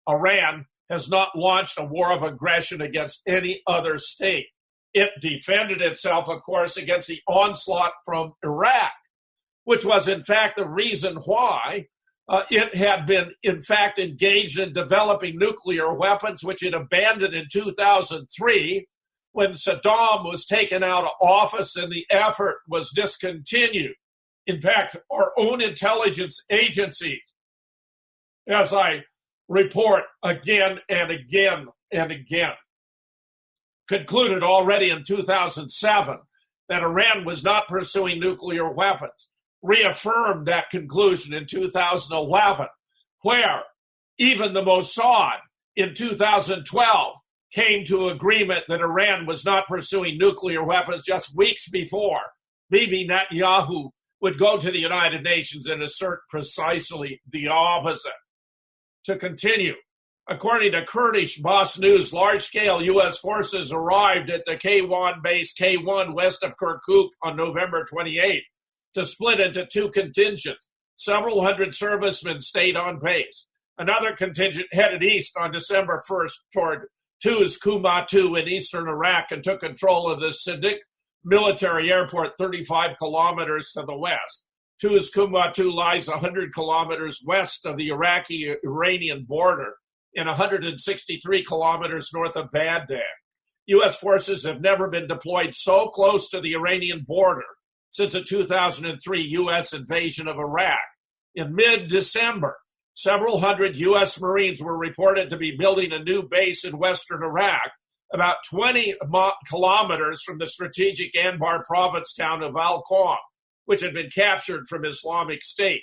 Iran has not launched a war of aggression against any other state. It defended itself, of course, against the onslaught from Iraq, which was, in fact, the reason why it had been, in fact, engaged in developing nuclear weapons, which it abandoned in 2003 when Saddam was taken out of office and the effort was discontinued. In fact, our own intelligence agencies, as I report again and again and again, concluded already in 2007 that Iran was not pursuing nuclear weapons, reaffirmed that conclusion in 2011, where even the Mossad in 2012 came to agreement that Iran was not pursuing nuclear weapons just weeks before Bibi Netanyahu would go to the United Nations and assert precisely the opposite. To continue, according to Kurdish Boss News, large-scale U.S. forces arrived at the K1 base K1 west of Kirkuk on November 28th to split into two contingents. Several hundred servicemen stayed on base. Another contingent headed east on December 1st toward Tuz Kumatu in eastern Iraq and took control of the Siddiq military airport 35 kilometers to the west. Tuz Kumatu lies 100 kilometers west of the Iraqi-Iranian border and 163 kilometers north of Baghdad. U.S. forces have never been deployed so close to the Iranian border since the 2003 U.S. invasion of Iraq. In mid-December, several hundred U.S. Marines were reported to be building a new base in western Iraq, about 20 kilometers from the strategic Anbar province town of Al-Qam, which had been captured from Islamic State.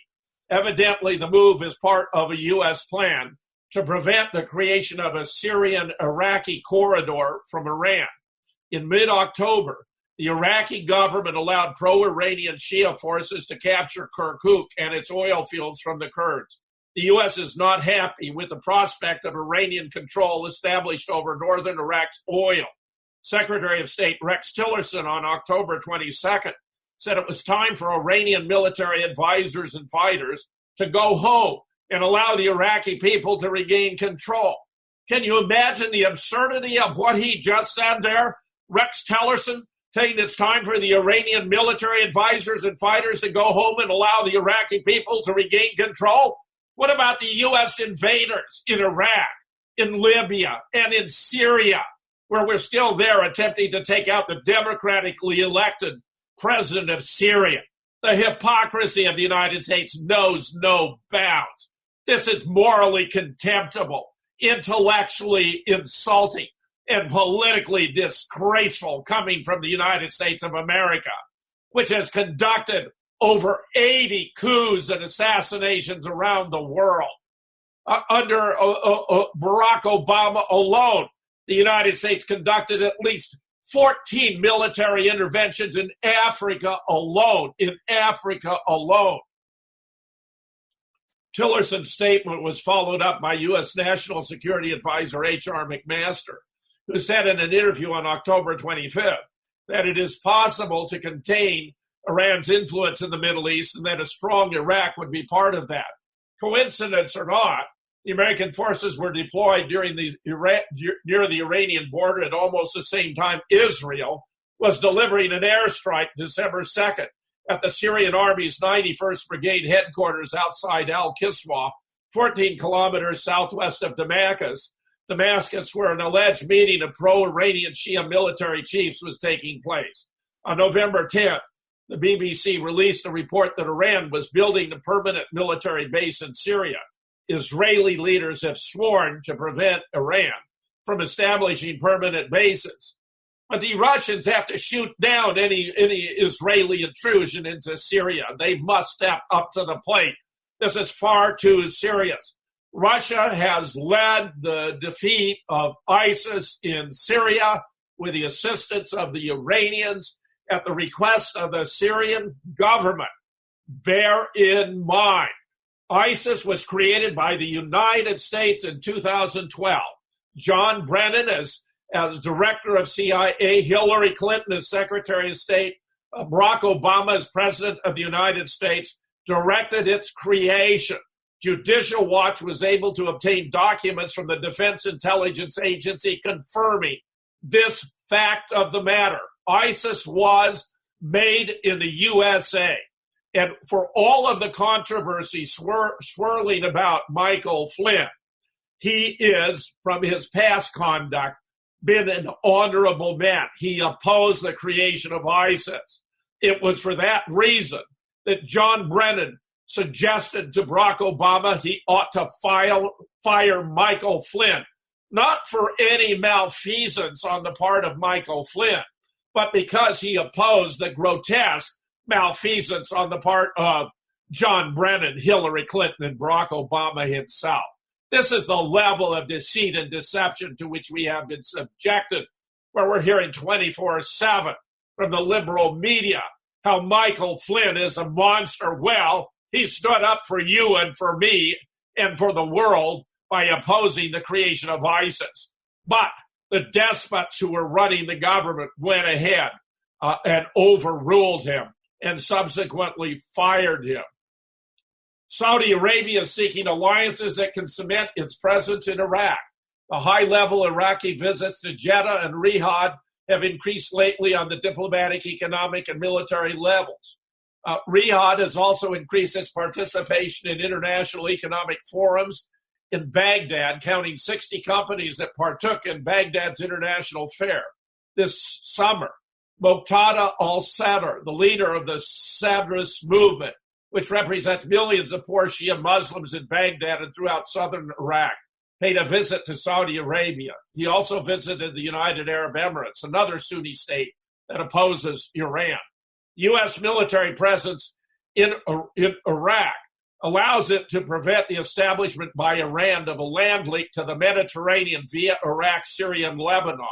Evidently, the move is part of a U.S. plan to prevent the creation of a Syrian-Iraqi corridor from Iran. In mid-October, the Iraqi government allowed pro-Iranian Shia forces to capture Kirkuk and its oil fields from the Kurds. The U.S. is not happy with the prospect of Iranian control established over northern Iraq's oil. Secretary of State Rex Tillerson on October 22nd said it was time for Iranian military advisors and fighters to go home and allow the Iraqi people to regain control. Can you imagine the absurdity of what he just said there? Rex Tillerson saying it's time for the Iranian military advisors and fighters to go home and allow the Iraqi people to regain control? What about the U.S. invaders in Iraq, in Libya, and in Syria, where we're still there attempting to take out the democratically elected president of Syria? The hypocrisy of the United States knows no bounds. This is morally contemptible, intellectually insulting, and politically disgraceful coming from the United States of America, which has conducted over 80 coups and assassinations around the world. Under Barack Obama alone, the United States conducted at least 14 military interventions in Africa alone. Tillerson's statement was followed up by U.S. National Security Advisor H.R. McMaster, who said in an interview on October 25th that it is possible to contain Iran's influence in the Middle East and that a strong Iraq would be part of that. Coincidence or not, the American forces were deployed near the Iranian border at almost the same time Israel was delivering an airstrike December 2nd at the Syrian Army's 91st Brigade headquarters outside Al-Kiswa, 14 kilometers southwest of Damascus, where an alleged meeting of pro-Iranian Shia military chiefs was taking place. On November 10th, the BBC released a report that Iran was building a permanent military base in Syria. Israeli leaders have sworn to prevent Iran from establishing permanent bases. But the Russians have to shoot down any Israeli intrusion into Syria. They must step up to the plate. This is far too serious. Russia has led the defeat of ISIS in Syria with the assistance of the Iranians at the request of the Syrian government. Bear in mind, ISIS was created by the United States in 2012. John Brennan as director of CIA, Hillary Clinton as Secretary of State, Barack Obama as President of the United States directed its creation. Judicial Watch was able to obtain documents from the Defense Intelligence Agency confirming this fact of the matter. ISIS was made in the USA. And for all of the controversy swirling about Michael Flynn, he is, from his past conduct, been an honorable man. He opposed the creation of ISIS. It was for that reason that John Brennan suggested to Barack Obama he ought to fire Michael Flynn, not for any malfeasance on the part of Michael Flynn, but because he opposed the grotesque malfeasance on the part of John Brennan, Hillary Clinton, and Barack Obama himself. This is the level of deceit and deception to which we have been subjected, where we're hearing 24/7 from the liberal media how Michael Flynn is a monster. Well, he stood up for you and for me and for the world by opposing the creation of ISIS. But the despots who were running the government went ahead and overruled him and subsequently fired him. Saudi Arabia is seeking alliances that can cement its presence in Iraq. The high-level Iraqi visits to Jeddah and Riyadh have increased lately on the diplomatic, economic, and military levels. Riyadh has also increased its participation in international economic forums in Baghdad, counting 60 companies that partook in Baghdad's international fair. this summer. Muqtada al-Sadr, the leader of the Sadrist movement, which represents millions of poor Shia Muslims in Baghdad and throughout southern Iraq, paid a visit to Saudi Arabia. He also visited the United Arab Emirates, another Sunni state that opposes Iran. U.S. military presence in Iraq allows it to prevent the establishment by Iran of a land link to the Mediterranean via Iraq, Syria, and Lebanon,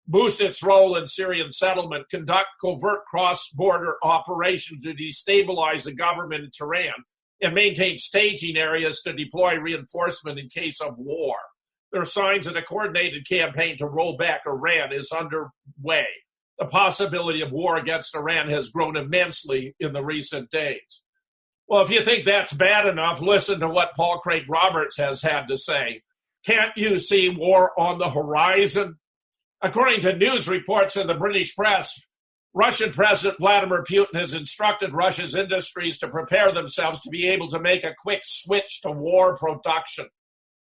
boost its role in Syrian settlement, conduct covert cross-border operations to destabilize the government in Tehran, and maintain staging areas to deploy reinforcement in case of war. There are signs that a coordinated campaign to roll back Iran is underway. The possibility of war against Iran has grown immensely in the recent days. Well, if you think that's bad enough, listen to what Paul Craig Roberts has had to say. Can't you see war on the horizon? According to news reports in the British press, Russian President Vladimir Putin has instructed Russia's industries to prepare themselves to be able to make a quick switch to war production.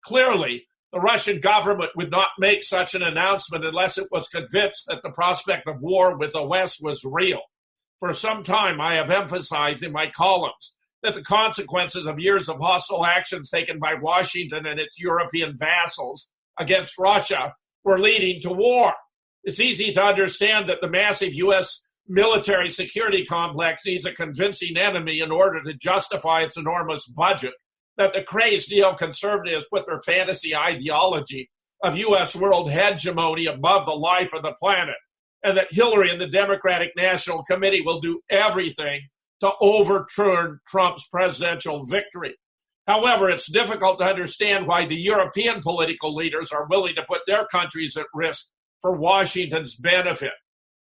Clearly, the Russian government would not make such an announcement unless it was convinced that the prospect of war with the West was real. For some time, I have emphasized in my columns that the consequences of years of hostile actions taken by Washington and its European vassals against Russia were leading to war. It's easy to understand that the massive U.S. military security complex needs a convincing enemy in order to justify its enormous budget, that the crazed neoconservatives put their fantasy ideology of U.S. world hegemony above the life of the planet, and that Hillary and the Democratic National Committee will do everything to overturn Trump's presidential victory. However, it's difficult to understand why the European political leaders are willing to put their countries at risk for Washington's benefit.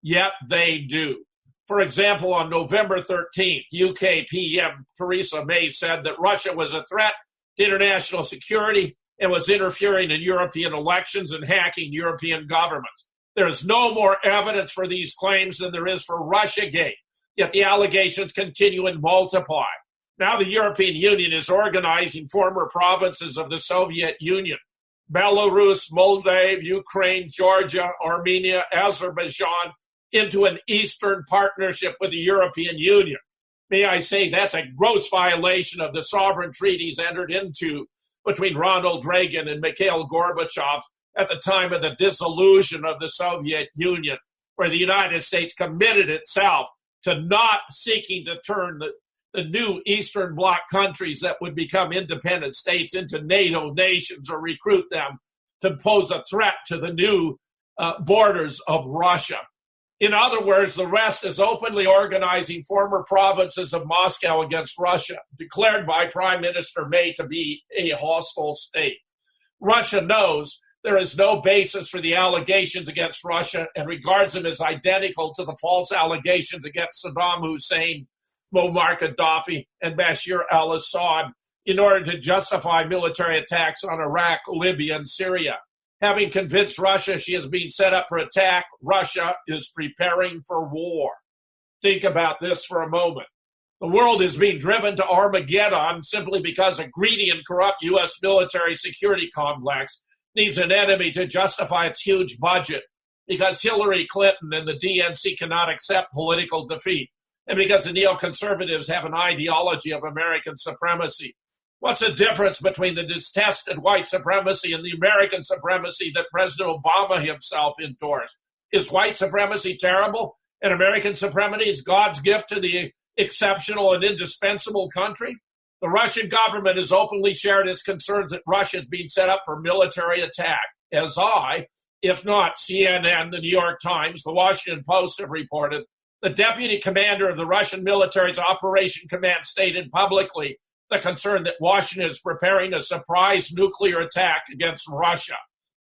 Yet they do. For example, on November 13th, UK PM Theresa May said that Russia was a threat to international security and was interfering in European elections and hacking European governments. There is no more evidence for these claims than there is for Russiagate, yet the allegations continue and multiply. Now the European Union is organizing former provinces of the Soviet Union, Belarus, Moldova, Ukraine, Georgia, Armenia, Azerbaijan, into an Eastern partnership with the European Union. May I say that's a gross violation of the sovereign treaties entered into between Ronald Reagan and Mikhail Gorbachev at the time of the dissolution of the Soviet Union, where the United States committed itself to not seeking to turn the new Eastern Bloc countries that would become independent states into NATO nations or recruit them to pose a threat to the new borders of Russia. In other words, the West is openly organizing former provinces of Moscow against Russia, declared by Prime Minister May to be a hostile state. Russia knows there is no basis for the allegations against Russia and regards them as identical to the false allegations against Saddam Hussein, Muammar Gaddafi, and Bashar al-Assad in order to justify military attacks on Iraq, Libya, and Syria. Having convinced Russia she is being set up for attack, Russia is preparing for war. Think about this for a moment. The world is being driven to Armageddon simply because a greedy and corrupt U.S. military security complex needs an enemy to justify its huge budget, because Hillary Clinton and the DNC cannot accept political defeat, and because the neoconservatives have an ideology of American supremacy. What's the difference between the detested white supremacy and the American supremacy that President Obama himself endorsed? Is white supremacy terrible and American supremacy is God's gift to the exceptional and indispensable country? The Russian government has openly shared its concerns that Russia is being set up for military attack. As I, if not CNN, the New York Times, the Washington Post have reported, the deputy commander of the Russian military's Operation Command stated publicly the concern that Washington is preparing a surprise nuclear attack against Russia.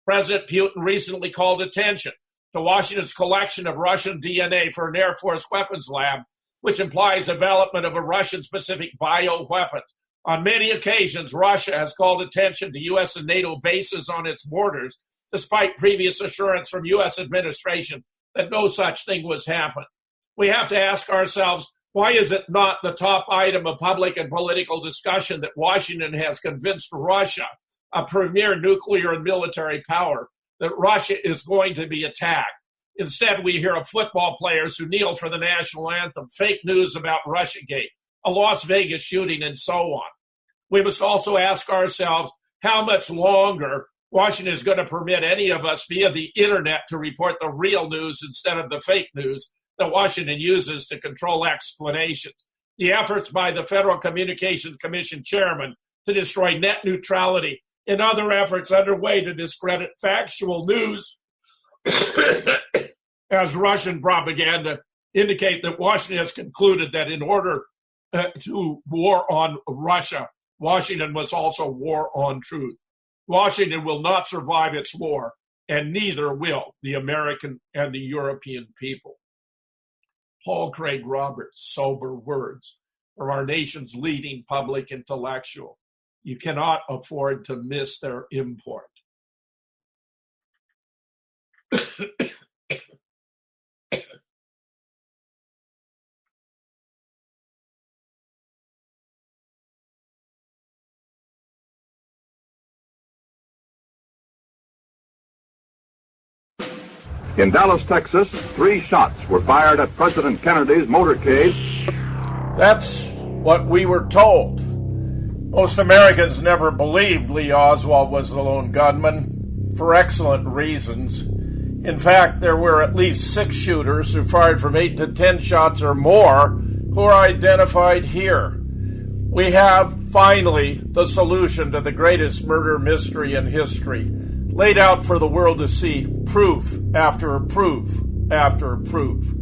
President Putin recently called attention to Washington's collection of Russian DNA for an Air Force weapons lab, which implies development of a Russian-specific bioweapon. On many occasions, Russia has called attention to U.S. and NATO bases on its borders, despite previous assurance from U.S. administration that no such thing was happening. We have to ask ourselves, why is it not the top item of public and political discussion that Washington has convinced Russia, a premier nuclear and military power, that Russia is going to be attacked? Instead, we hear of football players who kneel for the national anthem, fake news about Russiagate, a Las Vegas shooting, and so on. We must also ask ourselves how much longer Washington is going to permit any of us via the internet to report the real news instead of the fake news that Washington uses to control explanations. The efforts by the Federal Communications Commission chairman to destroy net neutrality and other efforts underway to discredit factual news as Russian propaganda indicate that Washington has concluded that in order to war on Russia, Washington must also war on truth. Washington will not survive its war, and neither will the American and the European people. Paul Craig Roberts' sober words from our nation's leading public intellectual. You cannot afford to miss their import. In Dallas, Texas, 3 shots were fired at President Kennedy's motorcade. That's what we were told. Most Americans never believed Lee Oswald was the lone gunman, for excellent reasons. In fact, there were at least 6 shooters who fired from 8 to 10 shots or more who are identified here. We have, finally, the solution to the greatest murder mystery in history, laid out for the world to see, proof after proof after proof.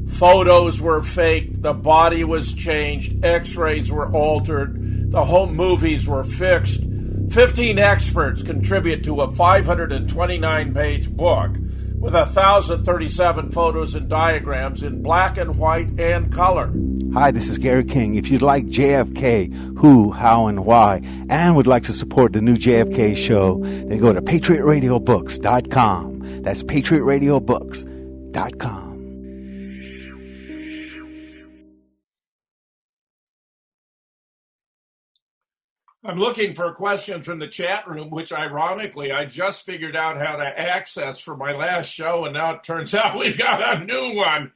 Photos were faked, the body was changed, x-rays were altered, the home movies were fixed. 15 experts contribute to a 529-page book with 1,037 photos and diagrams in black and white and color. Hi, this is Gary King. If you'd like JFK, who, how, and why, and would like to support the new JFK show, then go to patriotradiobooks.com. That's patriotradiobooks.com. I'm looking for questions from the chat room, which ironically I just figured out how to access for my last show, and now it turns out we've got a new one,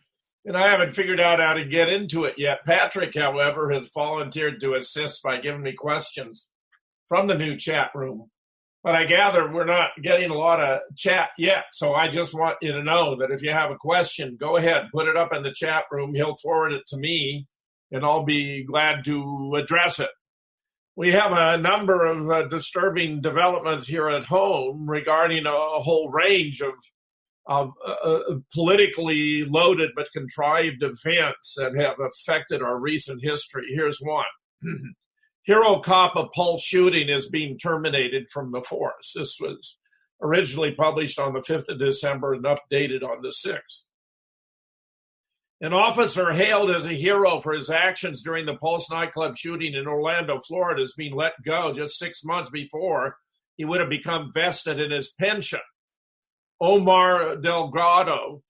and I haven't figured out how to get into it yet. Patrick, however, has volunteered to assist by giving me questions from the new chat room. But I gather we're not getting a lot of chat yet, so I just want you to know that if you have a question, go ahead, put it up in the chat room. He'll forward it to me, and I'll be glad to address it. We have a number of disturbing developments here at home regarding a whole range of politically loaded but contrived events that have affected our recent history. Here's one. Hero cop of Pulse shooting is being terminated from the force. This was originally published on the 5th of December and updated on the 6th. An officer hailed as a hero for his actions during the Pulse nightclub shooting in Orlando, Florida, is being let go just 6 months before he would have become vested in his pension. Omar Delgado,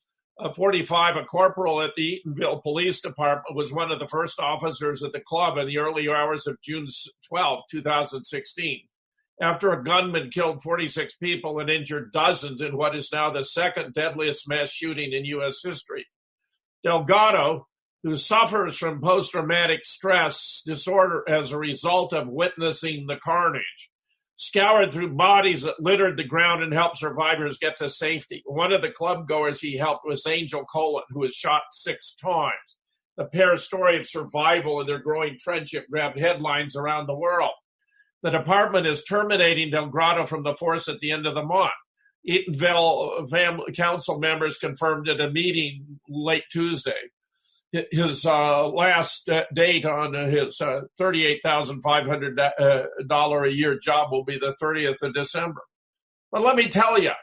45, a corporal at the Eatonville Police Department, was one of the first officers at the club in the early hours of June 12, 2016. After a gunman killed 46 people and injured dozens in what is now the second deadliest mass shooting in U.S. history. Delgado, who suffers from post-traumatic stress disorder as a result of witnessing the carnage, scoured through bodies that littered the ground and helped survivors get to safety. One of the club goers he helped was Angel Colon, who was shot 6 times. The pair's story of survival and their growing friendship grabbed headlines around the world. The department is terminating Delgado from the force at the end of the month. Eatonville family council members confirmed at a meeting late Tuesday. His last date on his $38,500 a year job will be the 30th of December. But let me tell you,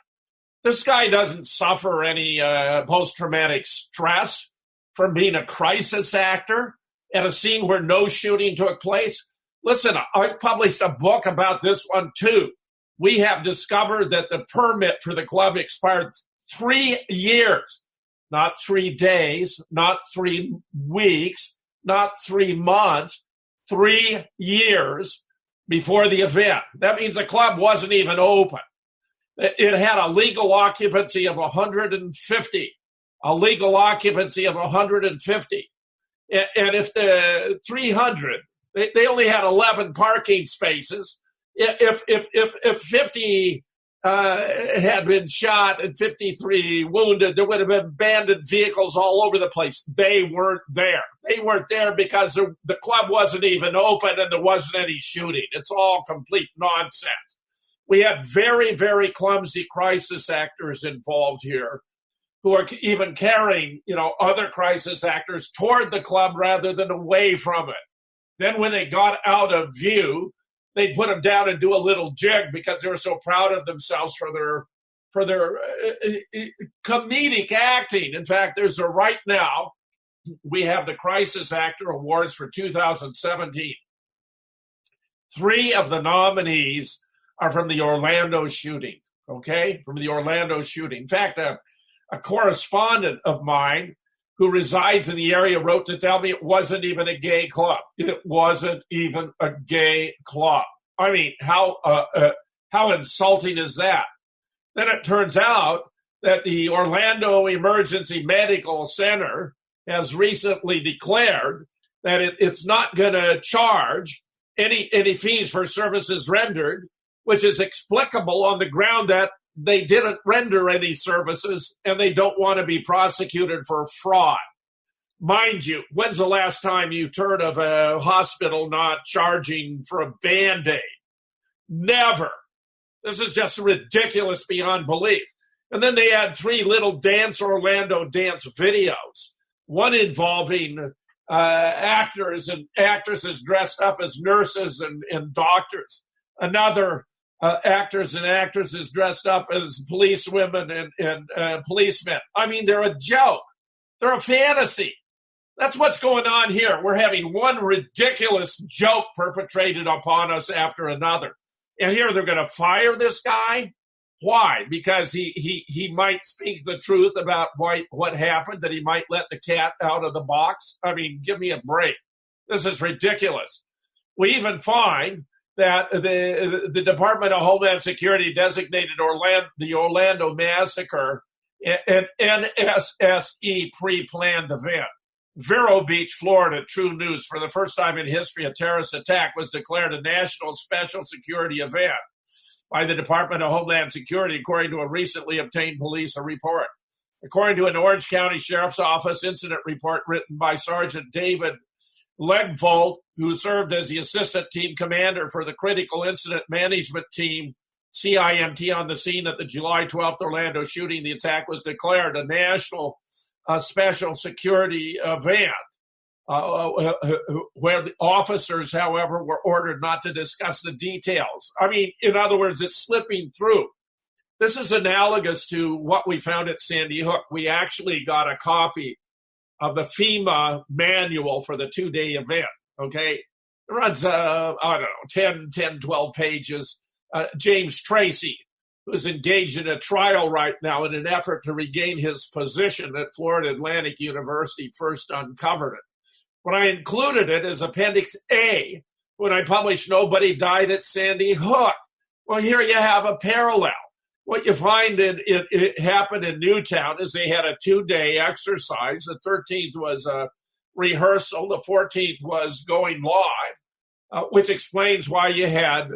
this guy doesn't suffer any post-traumatic stress from being a crisis actor at a scene where no shooting took place. Listen, I published a book about this one too. We have discovered that the permit for the club expired 3 years, not 3 days, not 3 weeks, not 3 months, 3 years before the event. That means the club wasn't even open. It had a legal occupancy of 150. a legal occupancy of 150. And if the 300, they only had 11 parking spaces. If 50 had been shot and 53 wounded, there would have been abandoned vehicles all over the place. They weren't there. They weren't there because the club wasn't even open and there wasn't any shooting. It's all complete nonsense. We had very, very clumsy crisis actors involved here who are even carrying, other crisis actors toward the club rather than away from it. Then when they got out of view, they'd put them down and do a little jig because they were so proud of themselves for their comedic acting. In fact, right now, we have the Crisis Actor Awards for 2017. 3 of the nominees are from the Orlando shooting, okay? From the Orlando shooting. In fact, a correspondent of mine who resides in the area wrote to tell me it wasn't even a gay club. It wasn't even a gay club. I mean, how insulting is that? Then it turns out that the Orlando Emergency Medical Center has recently declared that it's not going to charge any fees for services rendered, which is explicable on the ground that they didn't render any services and they don't want to be prosecuted for fraud. Mind you, when's the last time you heard of a hospital not charging for a Band-Aid? Never. This is just ridiculous beyond belief. And then they had 3 little Orlando dance videos, one involving actors and actresses dressed up as nurses and doctors, another actors and actresses dressed up as policewomen and policemen. I mean, they're a joke. They're a fantasy. That's what's going on here. We're having one ridiculous joke perpetrated upon us after another. And here they're going to fire this guy? Why? Because he might speak the truth about what happened, that he might let the cat out of the box? I mean, give me a break. This is ridiculous. We even find that the Department of Homeland Security designated the Orlando Massacre an NSSE pre-planned event. Vero Beach, Florida, True News. For the first time in history, a terrorist attack was declared a national special security event by the Department of Homeland Security, according to a recently obtained police report. According to an Orange County Sheriff's Office incident report written by Sergeant David Legvold, who served as the assistant team commander for the Critical Incident Management Team, CIMT, on the scene at the July 12th Orlando shooting, the attack was declared a national special security event, where the officers, however, were ordered not to discuss the details. I mean, in other words, it's slipping through. This is analogous to what we found at Sandy Hook. We actually got a copy of the FEMA manual for the 2-day event, okay? It runs, 10, 12 pages. James Tracy, who's engaged in a trial right now in an effort to regain his position at Florida Atlantic University, first uncovered it. When I included it as Appendix A, when I published Nobody Died at Sandy Hook. Well, here you have a parallel. What you find it happened in Newtown is they had a 2-day exercise. The 13th was a rehearsal. The 14th was going live, which explains why you had,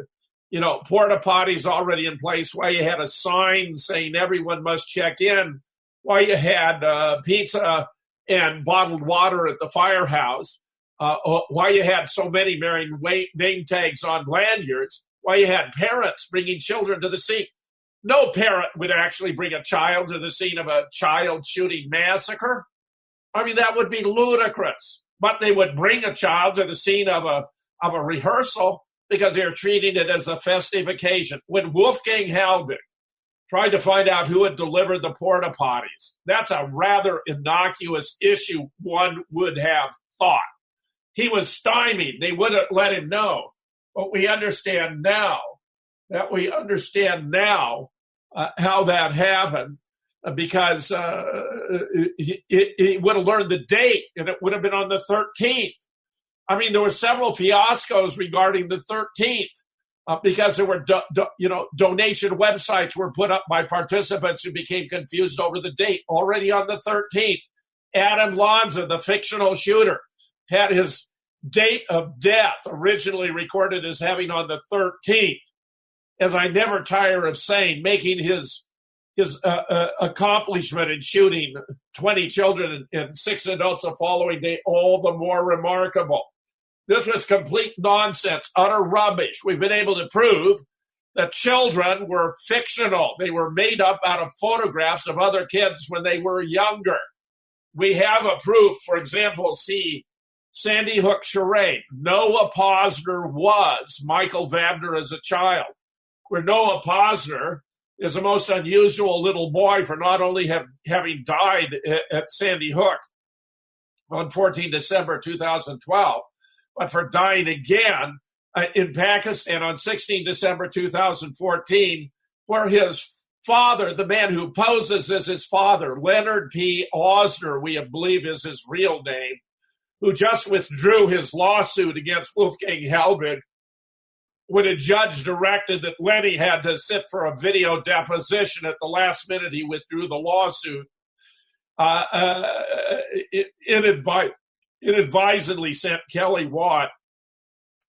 porta potties already in place, why you had a sign saying everyone must check in, why you had pizza and bottled water at the firehouse, why you had so many wearing name tags on lanyards, why you had parents bringing children to the scene. No parent would actually bring a child to the scene of a child shooting massacre. I mean, that would be ludicrous. But they would bring a child to the scene of a rehearsal because they're treating it as a festive occasion. When Wolfgang Halbig tried to find out who had delivered the porta potties, that's a rather innocuous issue, one would have thought. He was stymied. They wouldn't let him know. But we understand now how that happened, because he would have learned the date, and it would have been on the 13th. I mean, there were several fiascos regarding the 13th. because there were donation websites were put up by participants who became confused over the date. Already on the 13th, Adam Lanza, the fictional shooter, had his date of death originally recorded as having on the 13th. As I never tire of saying, making his accomplishment in shooting 20 children and 6 adults the following day all the more remarkable. This was complete nonsense, utter rubbish. We've been able to prove that children were fictional. They were made up out of photographs of other kids when they were younger. We have a proof, for example, see Sandy Hook charade. Noah Posner was Michael Vabner as a child, where Noah Posner is the most unusual little boy for not only having died at Sandy Hook on 14 December 2012, but for dying again in Pakistan on 16 December 2014, where his father, the man who poses as his father, Leonard P. Osner, we believe is his real name, who just withdrew his lawsuit against Wolfgang Helbig when a judge directed that Lenny had to sit for a video deposition. At the last minute, he withdrew the lawsuit. Inadvisedly sent Kelly Watt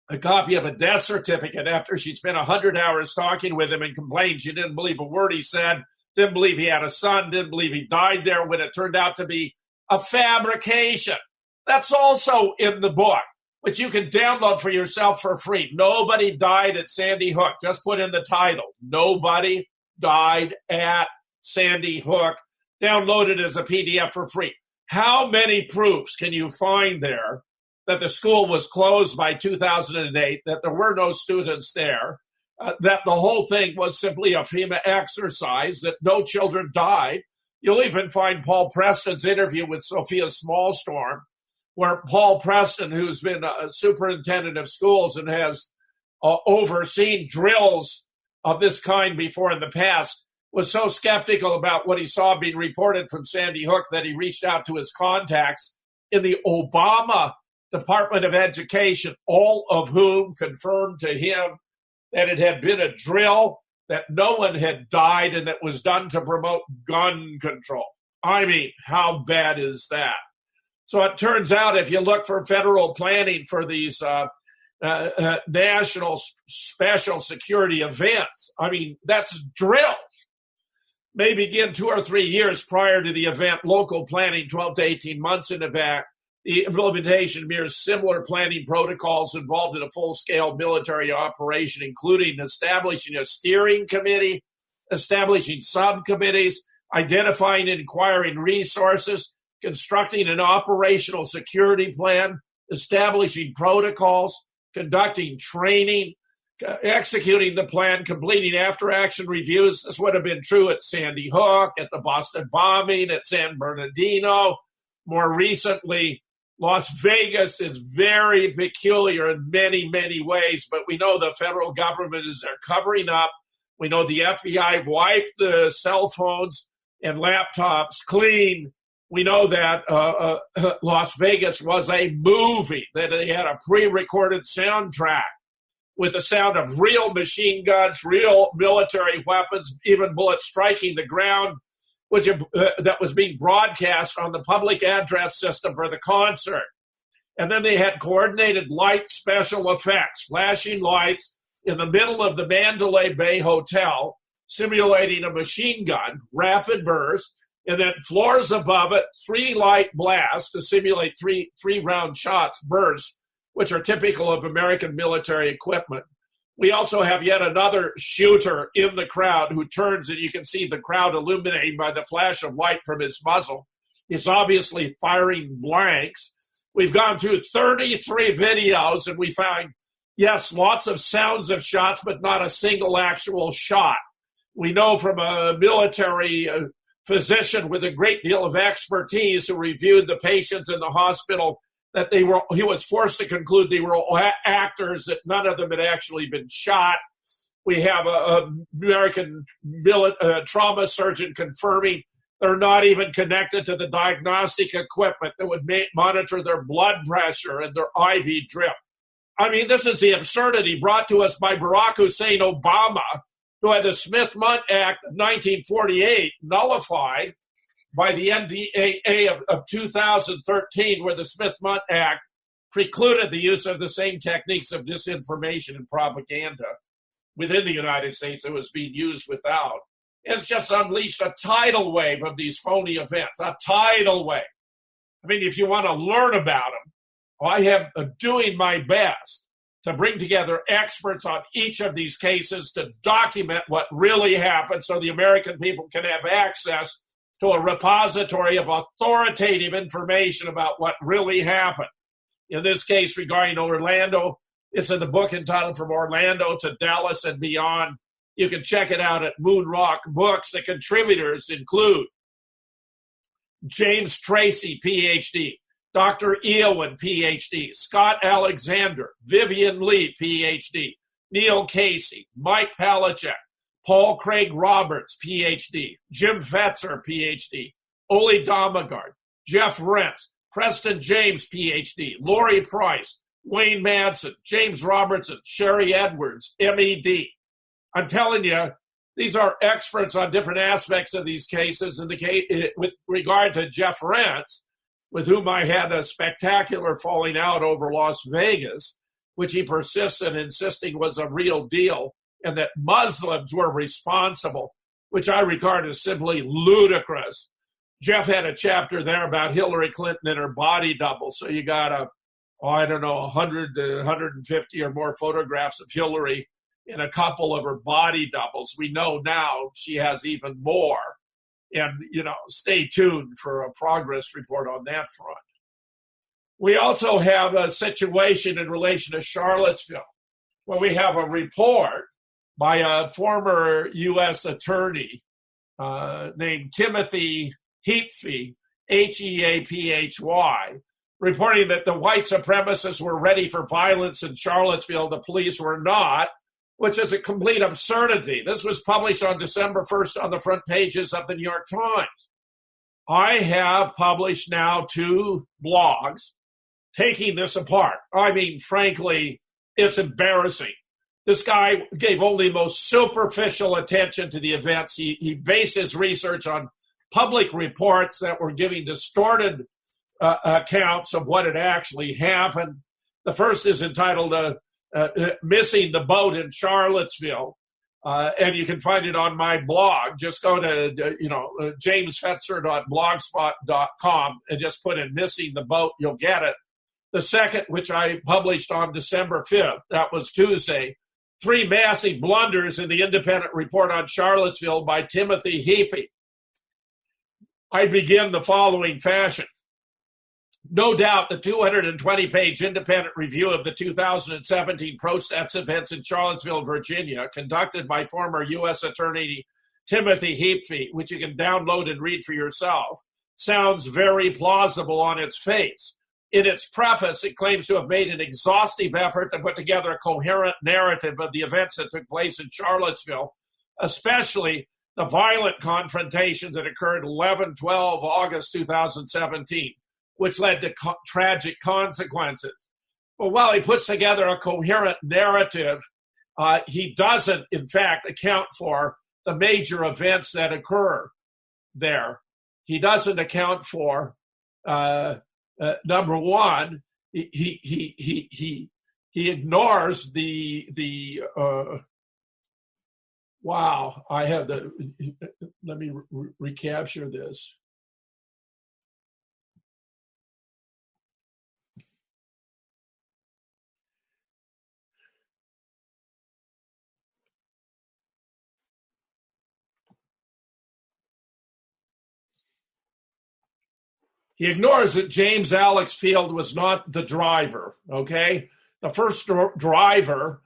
a copy of a death certificate after she'd spent 100 hours talking with him and complained she didn't believe a word he said, didn't believe he had a son, didn't believe he died there, when it turned out to be a fabrication. That's also in the book, which you can download for yourself for free. Nobody died at Sandy Hook. Just put in the title. Nobody died at Sandy Hook. Download it as a PDF for free. How many proofs can you find there that the school was closed by 2008, that there were no students there, that the whole thing was simply a FEMA exercise, that no children died? You'll even find Paul Preston's interview with Sophia Smallstorm, where Paul Preston, who's been a superintendent of schools and has overseen drills of this kind before in the past, was so skeptical about what he saw being reported from Sandy Hook that he reached out to his contacts in the Obama Department of Education, all of whom confirmed to him that it had been a drill, that no one had died, and that was done to promote gun control. I mean, how bad is that? So it turns out if you look for federal planning for these national special security events, I mean, that's drill. May begin 2 or 3 years prior to the event, local planning 12 to 18 months in advance. The implementation mirrors similar planning protocols involved in a full-scale military operation, including establishing a steering committee, establishing subcommittees, identifying and acquiring resources, constructing an operational security plan, establishing protocols, conducting training, executing the plan, completing after-action reviews. This would have been true at Sandy Hook, at the Boston bombing, at San Bernardino. More recently, Las Vegas is very peculiar in many, many ways, but we know the federal government is there covering up. We know the FBI wiped the cell phones and laptops clean. We know that Las Vegas was a movie, that they had a pre-recorded soundtrack with the sound of real machine guns, real military weapons, even bullets striking the ground, which that was being broadcast on the public address system for the concert. And then they had coordinated light special effects, flashing lights in the middle of the Mandalay Bay Hotel, simulating a machine gun, rapid burst, and then floors above it, 3 light blasts to simulate three round shots bursts, which are typical of American military equipment. We also have yet another shooter in the crowd who turns, and you can see the crowd illuminated by the flash of light from his muzzle. He's obviously firing blanks. We've gone through 33 videos, and we found, yes, lots of sounds of shots, but not a single actual shot. We know from a military physician with a great deal of expertise who reviewed the patients in the hospital that he was forced to conclude they were all actors, that none of them had actually been shot. We have an American trauma surgeon confirming they're not even connected to the diagnostic equipment that would monitor their blood pressure and their IV drip. I mean, this is the absurdity brought to us by Barack Hussein Obama, who had the Smith-Mundt Act of 1948 nullified by the NDAA of 2013, where the Smith-Mundt Act precluded the use of the same techniques of disinformation and propaganda within the United States that was being used without. It's just unleashed a tidal wave of these phony events, a tidal wave. I mean, if you want to learn about them, I have doing my best to bring together experts on each of these cases to document what really happened so the American people can have access to a repository of authoritative information about what really happened. In this case, regarding Orlando, it's in the book entitled From Orlando to Dallas and Beyond. You can check it out at Moonrock Books. The contributors include James Tracy, Ph.D., Dr. Eowyn, Ph.D., Scott Alexander, Vivian Lee, Ph.D., Neil Casey, Mike Palachuk, Paul Craig Roberts, Ph.D., Jim Fetzer, Ph.D., Oli Damagard, Jeff Rentz, Preston James, Ph.D., Lori Price, Wayne Madsen, James Robertson, Sherry Edwards, M.E.D. I'm telling you, these are experts on different aspects of these cases. In the case, with regard to Jeff Rentz, with whom I had a spectacular falling out over Las Vegas, which he persists in insisting was a real deal and that Muslims were responsible, which I regard as simply ludicrous. Jeff had a chapter there about Hillary Clinton and her body double. So you got 100 to 150 or more photographs of Hillary and a couple of her body doubles. We know now she has even more. And, stay tuned for a progress report on that front. We also have a situation in relation to Charlottesville, where we have a report by a former U.S. attorney named Timothy Heaphy, Heaphy, reporting that the white supremacists were ready for violence in Charlottesville. The police were not, which is a complete absurdity. This was published on December 1st on the front pages of the New York Times. I have published now 2 blogs taking this apart. I mean, frankly, it's embarrassing. This guy gave only most superficial attention to the events. He based his research on public reports that were giving distorted accounts of what had actually happened. The first is entitled Missing the Boat in Charlottesville, and you can find it on my blog. Just go to jamesfetzer.blogspot.com and just put in Missing the Boat. You'll get it. The second, which I published on December 5th, that was Tuesday, 3 Massive Blunders in the Independent Report on Charlottesville by Timothy Heaphy. I begin the following fashion. No doubt the 220-page independent review of the 2017 protest events in Charlottesville, Virginia, conducted by former U.S. Attorney Timothy Heaphy, which you can download and read for yourself, sounds very plausible on its face. In its preface, it claims to have made an exhaustive effort to put together a coherent narrative of the events that took place in Charlottesville, especially the violent confrontations that occurred 11-12 August 2017. Which led to tragic consequences. But while he puts together a coherent narrative, he doesn't, in fact, account for the major events that occur there. He doesn't account for, number one, he ignores the wow, I have let me recapture this. He ignores that James Alex Field was not the driver, okay? The first driver,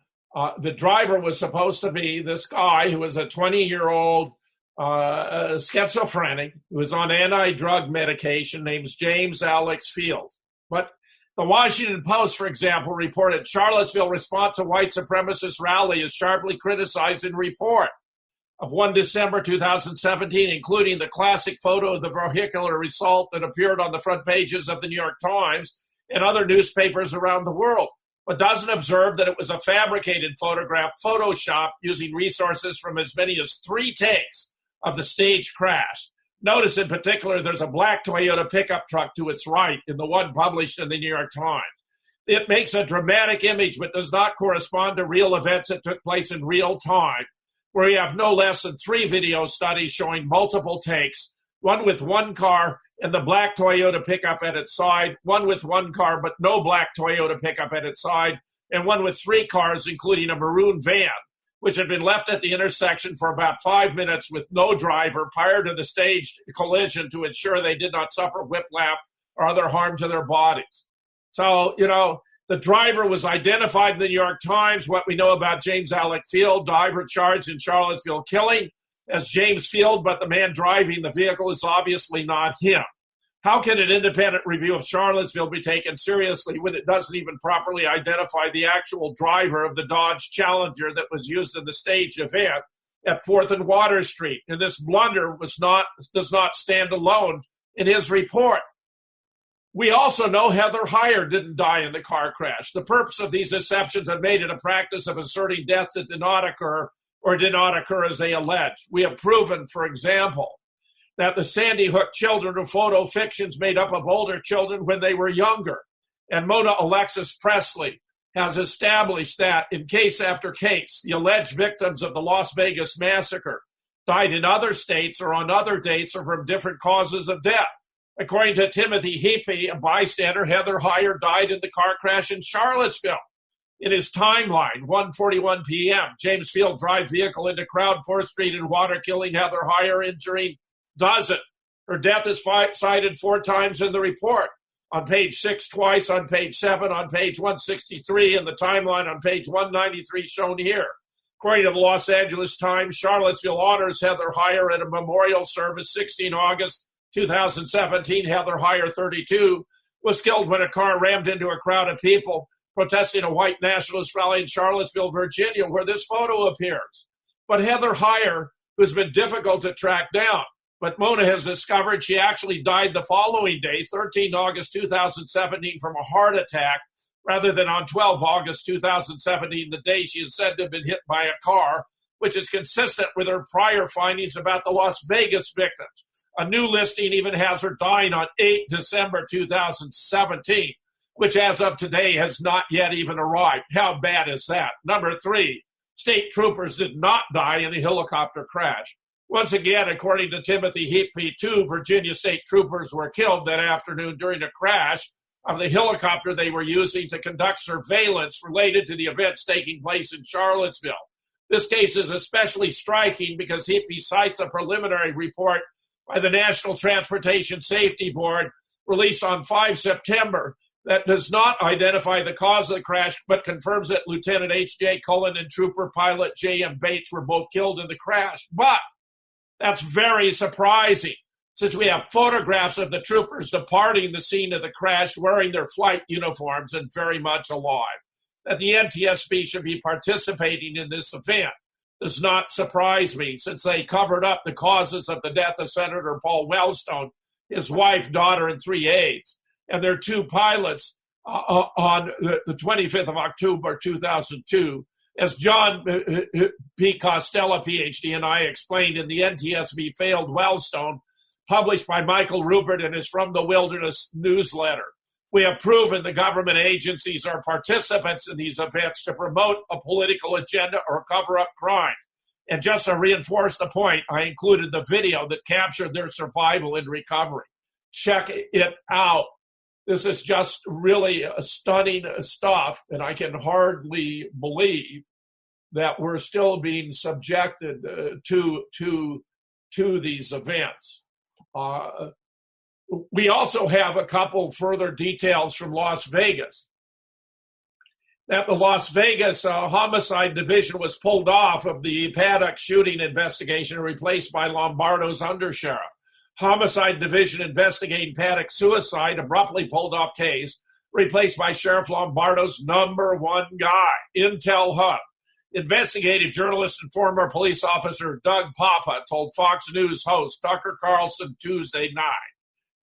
the driver was supposed to be this guy who was a 20-year-old schizophrenic who was on anti-drug medication named James Alex Field. But the Washington Post, for example, reported Charlottesville response to white supremacist rally is sharply criticized in report of 1 December 2017, including the classic photo of the vehicular assault that appeared on the front pages of the New York Times and other newspapers around the world. but doesn't observe that it was a fabricated photograph photoshopped using resources from as many as 3 takes of the stage crash. Notice in particular, there's a black Toyota pickup truck to its right in the one published in the New York Times. It makes a dramatic image, but does not correspond to real events that took place in real time, where we have no less than 3 video studies showing multiple takes, one with one car and the black Toyota pickup at its side, one with one car but no black Toyota pickup at its side, and one with 3 cars, including a maroon van, which had been left at the intersection for about 5 minutes with no driver prior to the staged collision to ensure they did not suffer whiplash or other harm to their bodies. So, the driver was identified in the New York Times. What we know about James Alec Field, driver charged in Charlottesville killing, as James Field, but the man driving the vehicle is obviously not him. How can an independent review of Charlottesville be taken seriously when it doesn't even properly identify the actual driver of the Dodge Challenger that was used in the staged event at 4th and Water Street? And this blunder does not stand alone in his report. We also know Heather Heyer didn't die in the car crash. The purpose of these deceptions have made it a practice of asserting deaths that did not occur or did not occur as they alleged. We have proven, for example, that the Sandy Hook children are photo fictions made up of older children when they were younger. And Mona Alexis Presley has established that in case after case, the alleged victims of the Las Vegas massacre died in other states or on other dates or from different causes of death. According to Timothy Heapy, a bystander, Heather Heyer died in the car crash in Charlottesville. In his timeline, 1:41 p.m., James Field drive vehicle into crowd 4th Street in Water, killing Heather Heyer, injuring dozen. Her death is cited 4 times in the report. On page 6 twice, on page 7, on page 163, and the timeline on page 193 shown here. According to the Los Angeles Times, Charlottesville honors Heather Heyer at a memorial service 16 August 2017. Heather Heyer, 32, was killed when a car rammed into a crowd of people protesting a white nationalist rally in Charlottesville, Virginia, where this photo appears. But Heather Heyer, who's been difficult to track down, but Mona has discovered she actually died the following day, 13 August 2017, from a heart attack, rather than on 12 August 2017, the day she is said to have been hit by a car, which is consistent with her prior findings about the Las Vegas victims. A new listing even has her dying on 8 December 2017, which as of today has not yet even arrived. How bad is that? Number 3, state troopers did not die in a helicopter crash. Once again, according to Timothy Heapy, 2 Virginia state troopers were killed that afternoon during a crash of the helicopter they were using to conduct surveillance related to the events taking place in Charlottesville. This case is especially striking because Heapy cites a preliminary report by the National Transportation Safety Board released on 5 September that does not identify the cause of the crash, but confirms that Lieutenant H.J. Cullen and Trooper Pilot J.M. Bates were both killed in the crash. But that's very surprising, since we have photographs of the troopers departing the scene of the crash wearing their flight uniforms and very much alive. That the NTSB should be participating in this event does not surprise me, since they covered up the causes of the death of Senator Paul Wellstone, his wife, daughter, and 3 aides, and their 2 pilots on the 25th of October 2002. As John P. Costello, Ph.D., and I explained in the NTSB Failed Wellstone, published by Michael Rupert and is from the Wilderness newsletter. We have proven the government agencies are participants in these events to promote a political agenda or cover up crime. And just to reinforce the point, I included the video that captured their survival and recovery. Check it out. This is just really stunning stuff, and I can hardly believe that we're still being subjected to these events. We also have a couple further details from Las Vegas. That the Las Vegas Homicide Division was pulled off of the Paddock shooting investigation and replaced by Lombardo's undersheriff. Homicide Division investigating Paddock suicide abruptly pulled off case, replaced by Sheriff Lombardo's number 1 guy, Intel Hub. Investigative journalist and former police officer Doug Papa told Fox News host Tucker Carlson Tuesday night,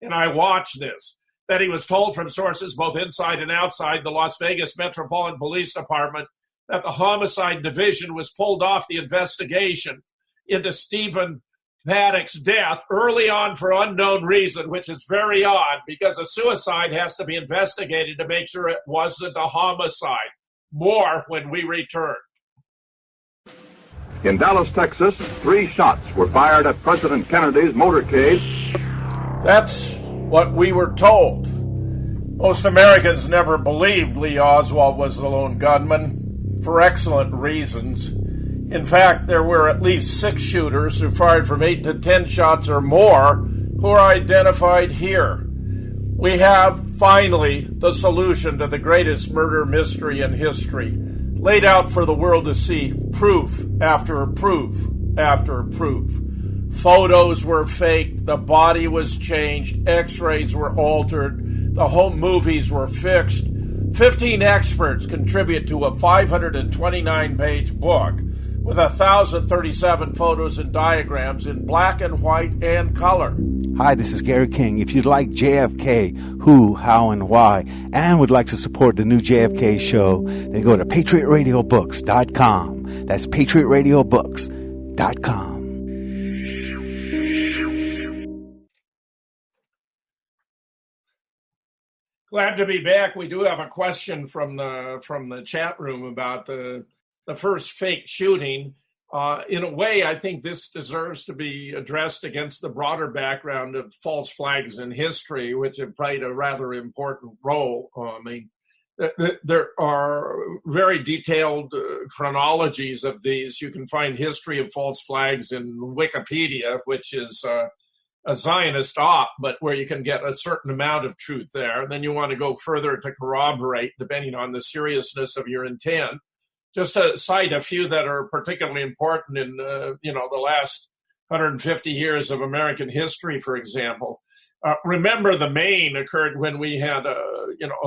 and I watched this, That he was told from sources both inside and outside the Las Vegas Metropolitan Police Department that the homicide division was pulled off the investigation into Stephen Paddock's death early on for unknown reason, which is very odd because a suicide has to be investigated to make sure it wasn't a homicide. More when we return. In Dallas, Texas, 3 shots were fired at President Kennedy's motorcade. That's what we were told. Most Americans never believed Lee Oswald was the lone gunman for excellent reasons. In fact, there were at least 6 shooters who fired from 8 to 10 shots or more who are identified here. We have, finally, the solution to the greatest murder mystery in history, laid out for the world to see, proof after proof after proof. Photos were faked, the body was changed, x-rays were altered, the home movies were fixed. 15 experts contribute to a 529-page book with 1,037 photos and diagrams in black and white and color. Hi, this is Gary King. If you'd like JFK, who, how, and why, and would like to support the new JFK show, then go to patriotradiobooks.com. That's patriotradiobooks.com. Glad to be back. We do have a question from the chat room about the first fake shooting. In a way, I think this deserves to be addressed against the broader background of false flags in history, which have played a rather important role. There are very detailed chronologies of these. You can find history of false flags in Wikipedia, which is a Zionist op, but where you can get a certain amount of truth there. Then you want to go further to corroborate, depending on the seriousness of your intent. Just to cite a few that are particularly important in the last 150 years of American history, for example. Remember, the Maine occurred when we had a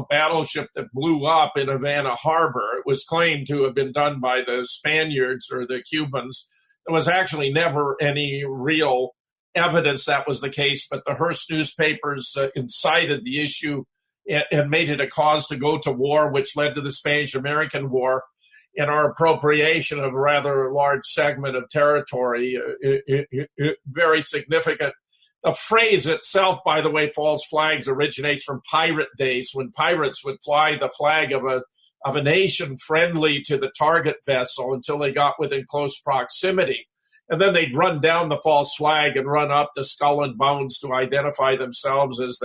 battleship that blew up in Havana Harbor. It was claimed to have been done by the Spaniards or the Cubans. There was actually never any real evidence that was the case, but the Hearst newspapers incited the issue and made it a cause to go to war, which led to the Spanish-American War and our appropriation of a rather large segment of territory. Very significant. The phrase itself, by the way, false flags, originates from pirate days when pirates would fly the flag of a nation friendly to the target vessel until they got within close proximity. And then they'd run down the false flag and run up the skull and bones to identify themselves as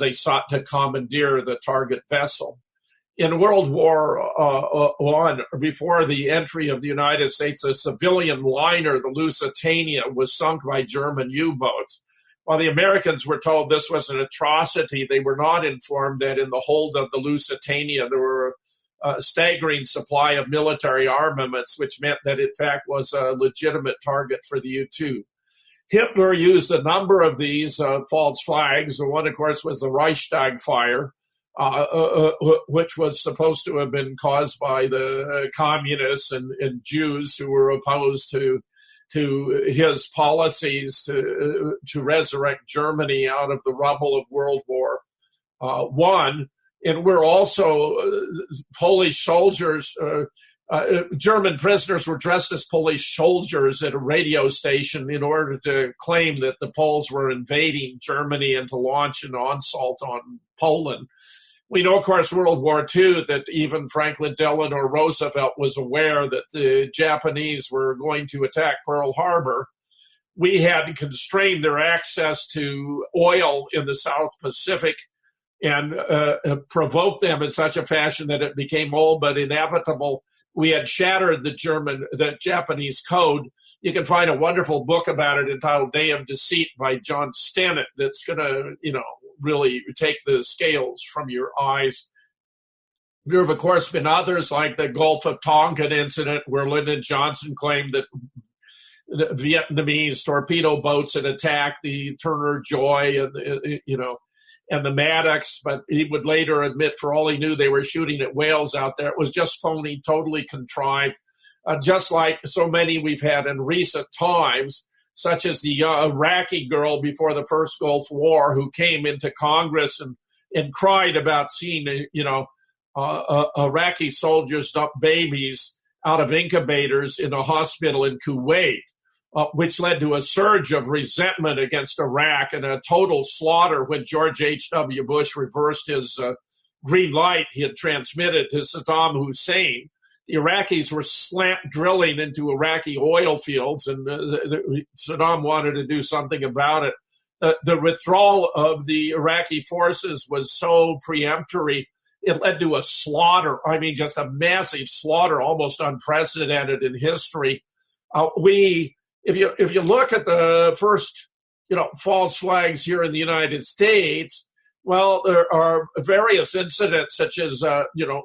they sought to commandeer the target vessel. In World War I, before the entry of the United States, a civilian liner, the Lusitania, was sunk by German U-boats. While the Americans were told this was an atrocity, they were not informed that in the hold of the Lusitania there were a staggering supply of military armaments, which meant that, in fact, was a legitimate target for the U-2. Hitler used a number of these false flags. One, of course, was the Reichstag fire, which was supposed to have been caused by the communists and Jews who were opposed to his policies to resurrect Germany out of the rubble of World War I. And we're also Polish soldiers. German prisoners were dressed as Polish soldiers at a radio station in order to claim that the Poles were invading Germany and to launch an onslaught on Poland. We know, of course, World War II, that even Franklin Delano Roosevelt was aware that the Japanese were going to attack Pearl Harbor. We had constrained their access to oil in the South Pacific and provoked them in such a fashion that it became all but inevitable. We had shattered the Japanese code. You can find a wonderful book about it entitled Day of Deceit by John Stennett that's going to, really take the scales from your eyes. There have, of course, been others like the Gulf of Tonkin incident where Lyndon Johnson claimed that the Vietnamese torpedo boats had attacked the Turner Joy and the Maddox, but he would later admit for all he knew they were shooting at whales out there. It was just phony, totally contrived, just like so many we've had in recent times. such as the Iraqi girl before the first Gulf War who came into Congress and cried about seeing, Iraqi soldiers dump babies out of incubators in a hospital in Kuwait, which led to a surge of resentment against Iraq and a total slaughter when George H.W. Bush reversed his green light he had transmitted to Saddam Hussein. The Iraqis were slant drilling into Iraqi oil fields, and Saddam wanted to do something about it. The withdrawal of the Iraqi forces was so peremptory, it led to a slaughter. I mean, just a massive slaughter, almost unprecedented in history. If you look at the first, false flags here in the United States, well, there are various incidents such as,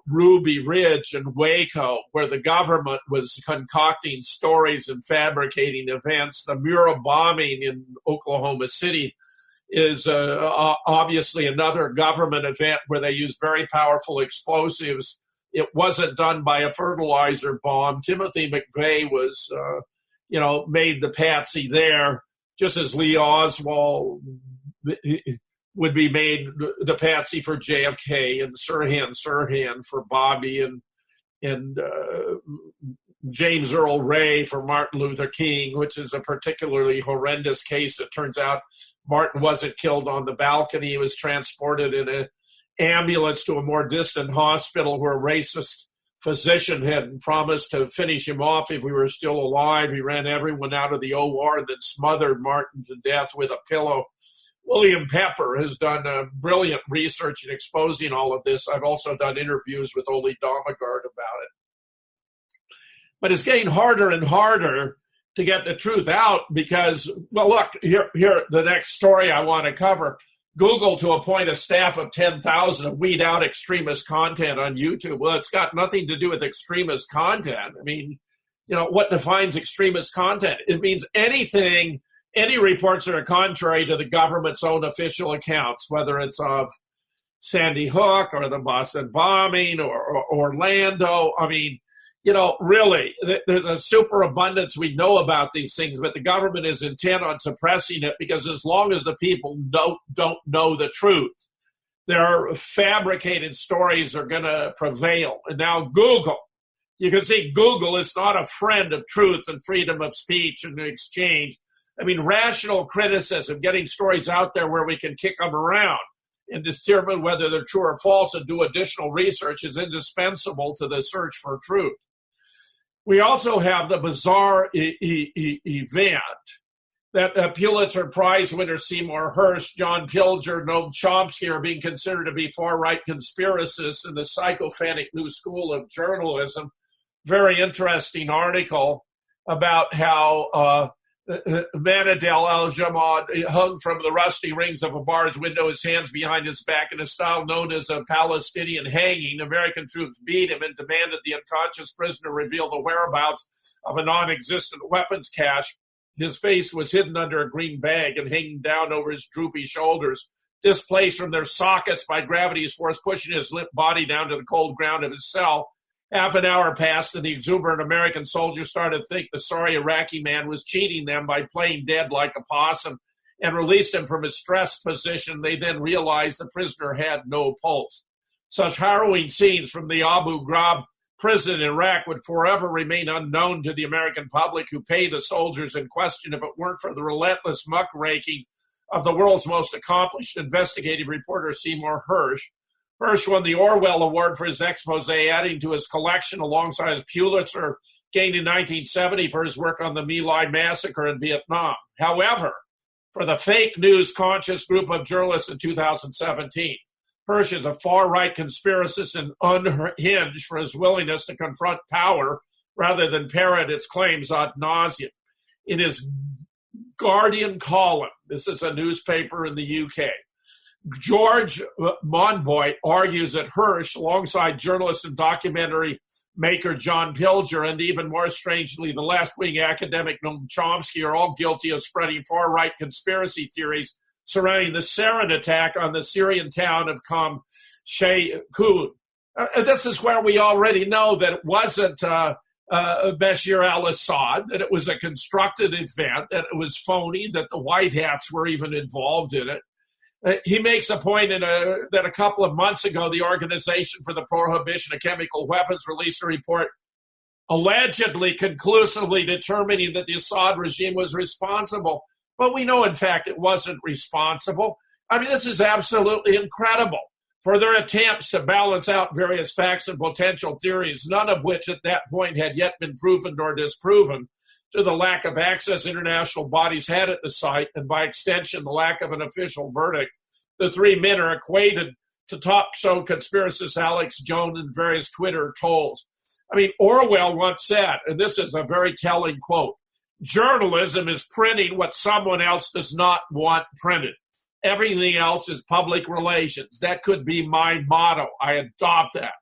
Ruby Ridge and Waco, where the government was concocting stories and fabricating events. The Mura bombing in Oklahoma City is obviously another government event where they used very powerful explosives. It wasn't done by a fertilizer bomb. Timothy McVeigh was, made the patsy there, just as Lee Oswald would be made the patsy for JFK, and Sirhan for Bobby, and James Earl Ray for Martin Luther King, which is a particularly horrendous case. It turns out Martin wasn't killed on the balcony. He was transported in an ambulance to a more distant hospital where a racist physician had promised to finish him off if we were still alive. He ran everyone out of the OR and then smothered Martin to death with a pillow. William Pepper has done brilliant research in exposing all of this. I've also done interviews with Ole Domagard about it. But it's getting harder and harder to get the truth out because, well, look, here the next story I want to cover. Google to appoint a staff of 10,000 to weed out extremist content on YouTube. Well, it's got nothing to do with extremist content. I mean, what defines extremist content? It means any reports that are contrary to the government's own official accounts, whether it's of Sandy Hook or the Boston bombing or Orlando. I mean, really, there's a superabundance we know about these things, but the government is intent on suppressing it because as long as the people don't know the truth, their fabricated stories are going to prevail. And now Google, you can see Google is not a friend of truth and freedom of speech and exchange. I mean, rational criticism, getting stories out there where we can kick them around and determine whether they're true or false and do additional research is indispensable to the search for truth. We also have the bizarre event that Pulitzer Prize winner Seymour Hersh, John Pilger, Noam Chomsky are being considered to be far-right conspiracists in the psychophantic new school of journalism. Very interesting article about how Manadel al-Jamad hung from the rusty rings of a bar's window, his hands behind his back, in a style known as a Palestinian hanging. American troops beat him and demanded the unconscious prisoner reveal the whereabouts of a non-existent weapons cache. His face was hidden under a green bag and hanging down over his droopy shoulders, displaced from their sockets by gravity's force, pushing his limp body down to the cold ground of his cell. Half an hour passed, and the exuberant American soldiers started to think the sorry Iraqi man was cheating them by playing dead like a possum and released him from his stressed position. They then realized the prisoner had no pulse. Such harrowing scenes from the Abu Ghraib prison in Iraq would forever remain unknown to the American public who pay the soldiers in question if it weren't for the relentless muckraking of the world's most accomplished investigative reporter, Seymour Hersh. Hersh won the Orwell Award for his expose, adding to his collection alongside his Pulitzer, gained in 1970 for his work on the My Lai massacre in Vietnam. However, for the fake news conscious group of journalists in 2017, Hersh is a far-right conspiracist and unhinged for his willingness to confront power rather than parrot its claims ad nauseum. In his Guardian column, this is a newspaper in the UK, George Monbiot argues that Hersh, alongside journalist and documentary maker John Pilger, and even more strangely, the left-wing academic Noam Chomsky, are all guilty of spreading far-right conspiracy theories surrounding the sarin attack on the Syrian town of Qom Sheikhoun. This is where we already know that it wasn't Bashar al-Assad, that it was a constructed event, that it was phony, that the White Hats were even involved in it. He makes a point that a couple of months ago, the Organization for the Prohibition of Chemical Weapons released a report allegedly conclusively determining that the Assad regime was responsible. But we know, in fact, it wasn't responsible. I mean, this is absolutely incredible. For their attempts to balance out various facts and potential theories, none of which at that point had yet been proven nor disproven, to the lack of access international bodies had at the site, and by extension, the lack of an official verdict, the three men are equated to talk show conspiracist Alex Jones and various Twitter trolls. I mean, Orwell once said, and this is a very telling quote, "Journalism is printing what someone else does not want printed. Everything else is public relations." That could be my motto. I adopt that.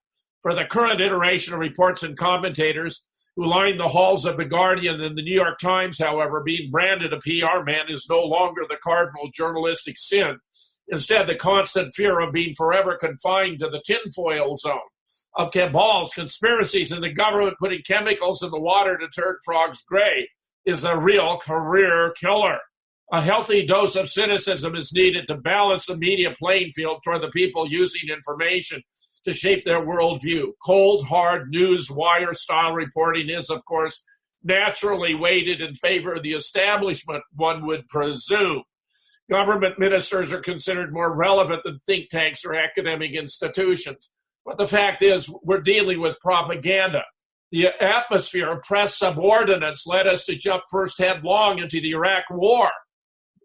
For the current iteration of reports and commentators who line the halls of The Guardian and the New York Times, however, being branded a PR man is no longer the cardinal journalistic sin. Instead, the constant fear of being forever confined to the tinfoil zone of cabals, conspiracies, and the government putting chemicals in the water to turn frogs gray is a real career killer. A healthy dose of cynicism is needed to balance the media playing field toward the people using information to shape their worldview. Cold, hard news wire-style reporting is, of course, naturally weighted in favor of the establishment, one would presume. Government ministers are considered more relevant than think tanks or academic institutions. But the fact is, we're dealing with propaganda. The atmosphere of press subordinates led us to jump first headlong into the Iraq War.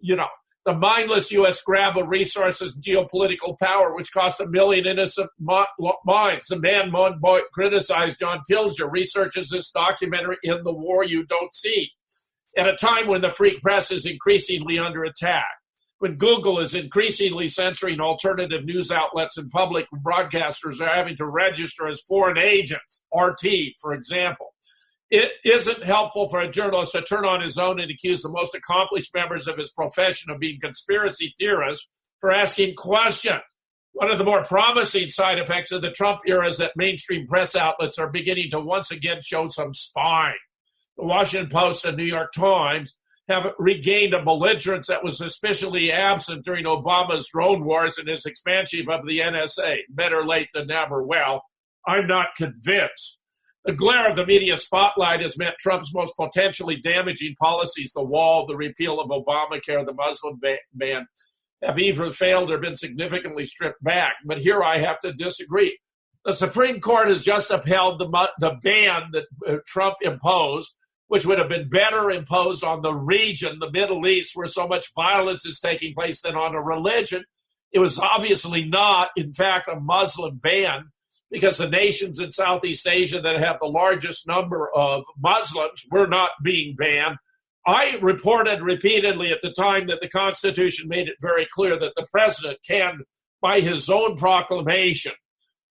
You know, the mindless U.S. grab of resources and geopolitical power, which cost 1 million innocent minds. The man Monboy criticized, John Pilger, researches this documentary In the War You Don't See, at a time when the free press is increasingly under attack, when Google is increasingly censoring alternative news outlets and public broadcasters are having to register as foreign agents, RT, for example. It isn't helpful for a journalist to turn on his own and accuse the most accomplished members of his profession of being conspiracy theorists for asking questions. One of the more promising side effects of the Trump era is that mainstream press outlets are beginning to once again show some spine. The Washington Post and New York Times have regained a belligerence that was suspiciously absent during Obama's drone wars and his expansion of the NSA. Better late than never. Well, I'm not convinced. The glare of the media spotlight has meant Trump's most potentially damaging policies, the wall, the repeal of Obamacare, the Muslim ban, have either failed or been significantly stripped back. But here I have to disagree. The Supreme Court has just upheld the ban that Trump imposed, which would have been better imposed on the region, the Middle East, where so much violence is taking place, than on a religion. It was obviously not, in fact, a Muslim ban, because the nations in Southeast Asia that have the largest number of Muslims were not being banned. I reported repeatedly at the time that the Constitution made it very clear that the president can, by his own proclamation,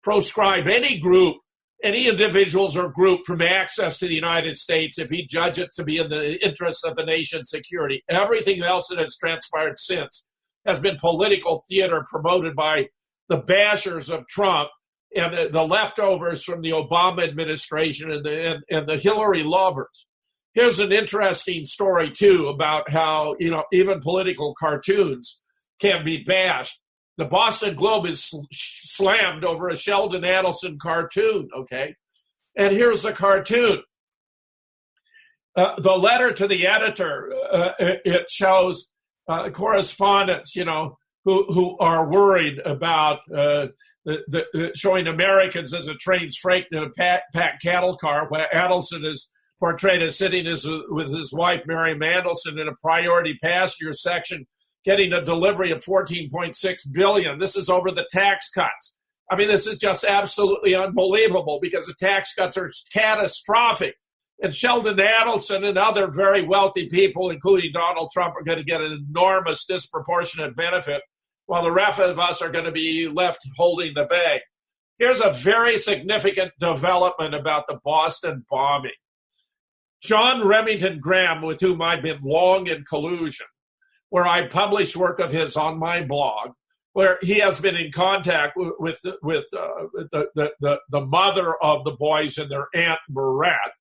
proscribe any group, any individuals or group from access to the United States if he judges it to be in the interests of the nation's security. Everything else that has transpired since has been political theater promoted by the bashers of Trump and the leftovers from the Obama administration and the Hillary lovers. Here's an interesting story, too, about how, even political cartoons can be bashed. The Boston Globe is slammed over a Sheldon Adelson cartoon, okay? And here's the cartoon. The letter to the editor, it shows correspondents, who are worried about showing Americans as a trained freight in a packed cattle car, where Adelson is portrayed as sitting with his wife, Mary Mandelson, in a priority passenger section, getting a delivery of $14.6 billion. This is over the tax cuts. I mean, this is just absolutely unbelievable because the tax cuts are catastrophic. And Sheldon Adelson and other very wealthy people, including Donald Trump, are going to get an enormous disproportionate benefit, while the rest of us are going to be left holding the bag. Here's a very significant development about the Boston bombing. John Remington Graham, with whom I've been long in collusion, where I publish work of his on my blog, where he has been in contact with the mother of the boys and their aunt Barrett,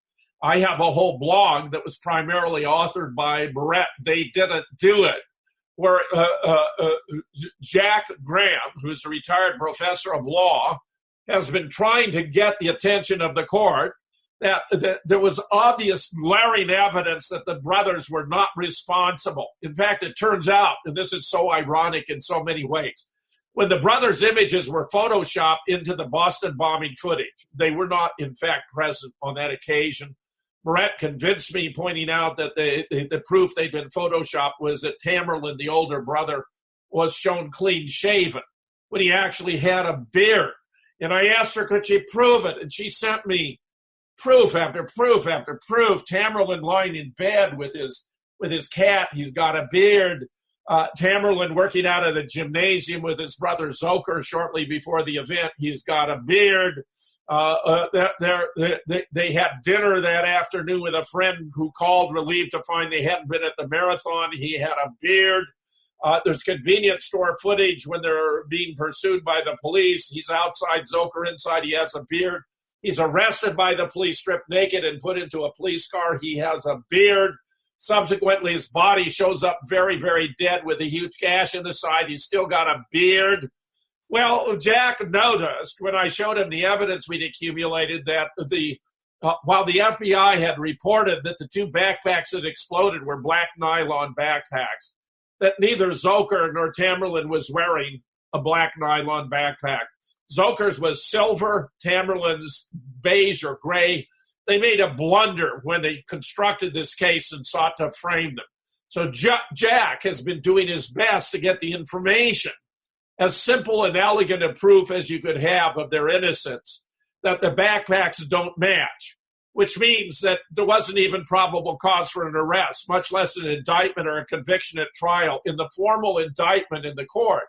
I have a whole blog that was primarily authored by Barrett. They didn't do it. Where Jack Graham, who's a retired professor of law, has been trying to get the attention of the court that there was obvious glaring evidence that the brothers were not responsible. In fact, it turns out, and this is so ironic in so many ways, when the brothers' images were photoshopped into the Boston bombing footage, they were not, in fact, present on that occasion. Brett convinced me, pointing out that the proof they'd been photoshopped was that Tamerlan, the older brother, was shown clean-shaven when he actually had a beard. And I asked her, could she prove it? And she sent me proof after proof after proof. Tamerlan lying in bed with his cat. He's got a beard. Tamerlan working out at a gymnasium with his brother Zoker shortly before the event. He's got a beard. They had dinner that afternoon with a friend who called relieved to find they hadn't been at the marathon. He had a beard. There's convenience store footage when they're being pursued by the police. He's outside, Zoker inside. He has a beard. He's arrested by the police, stripped naked and put into a police car. He has a beard. Subsequently, his body shows up very, very dead with a huge gash in the side. He's still got a beard. Well, Jack noticed when I showed him the evidence we'd accumulated that while the FBI had reported that the two backpacks that exploded were black nylon backpacks, that neither Zoker nor Tamerlan was wearing a black nylon backpack. Zoker's was silver, Tamerlan's beige or gray. They made a blunder when they constructed this case and sought to frame them. So Jack has been doing his best to get the information, as simple and elegant a proof as you could have of their innocence, that the backpacks don't match, which means that there wasn't even probable cause for an arrest, much less an indictment or a conviction at trial. In the formal indictment in the court,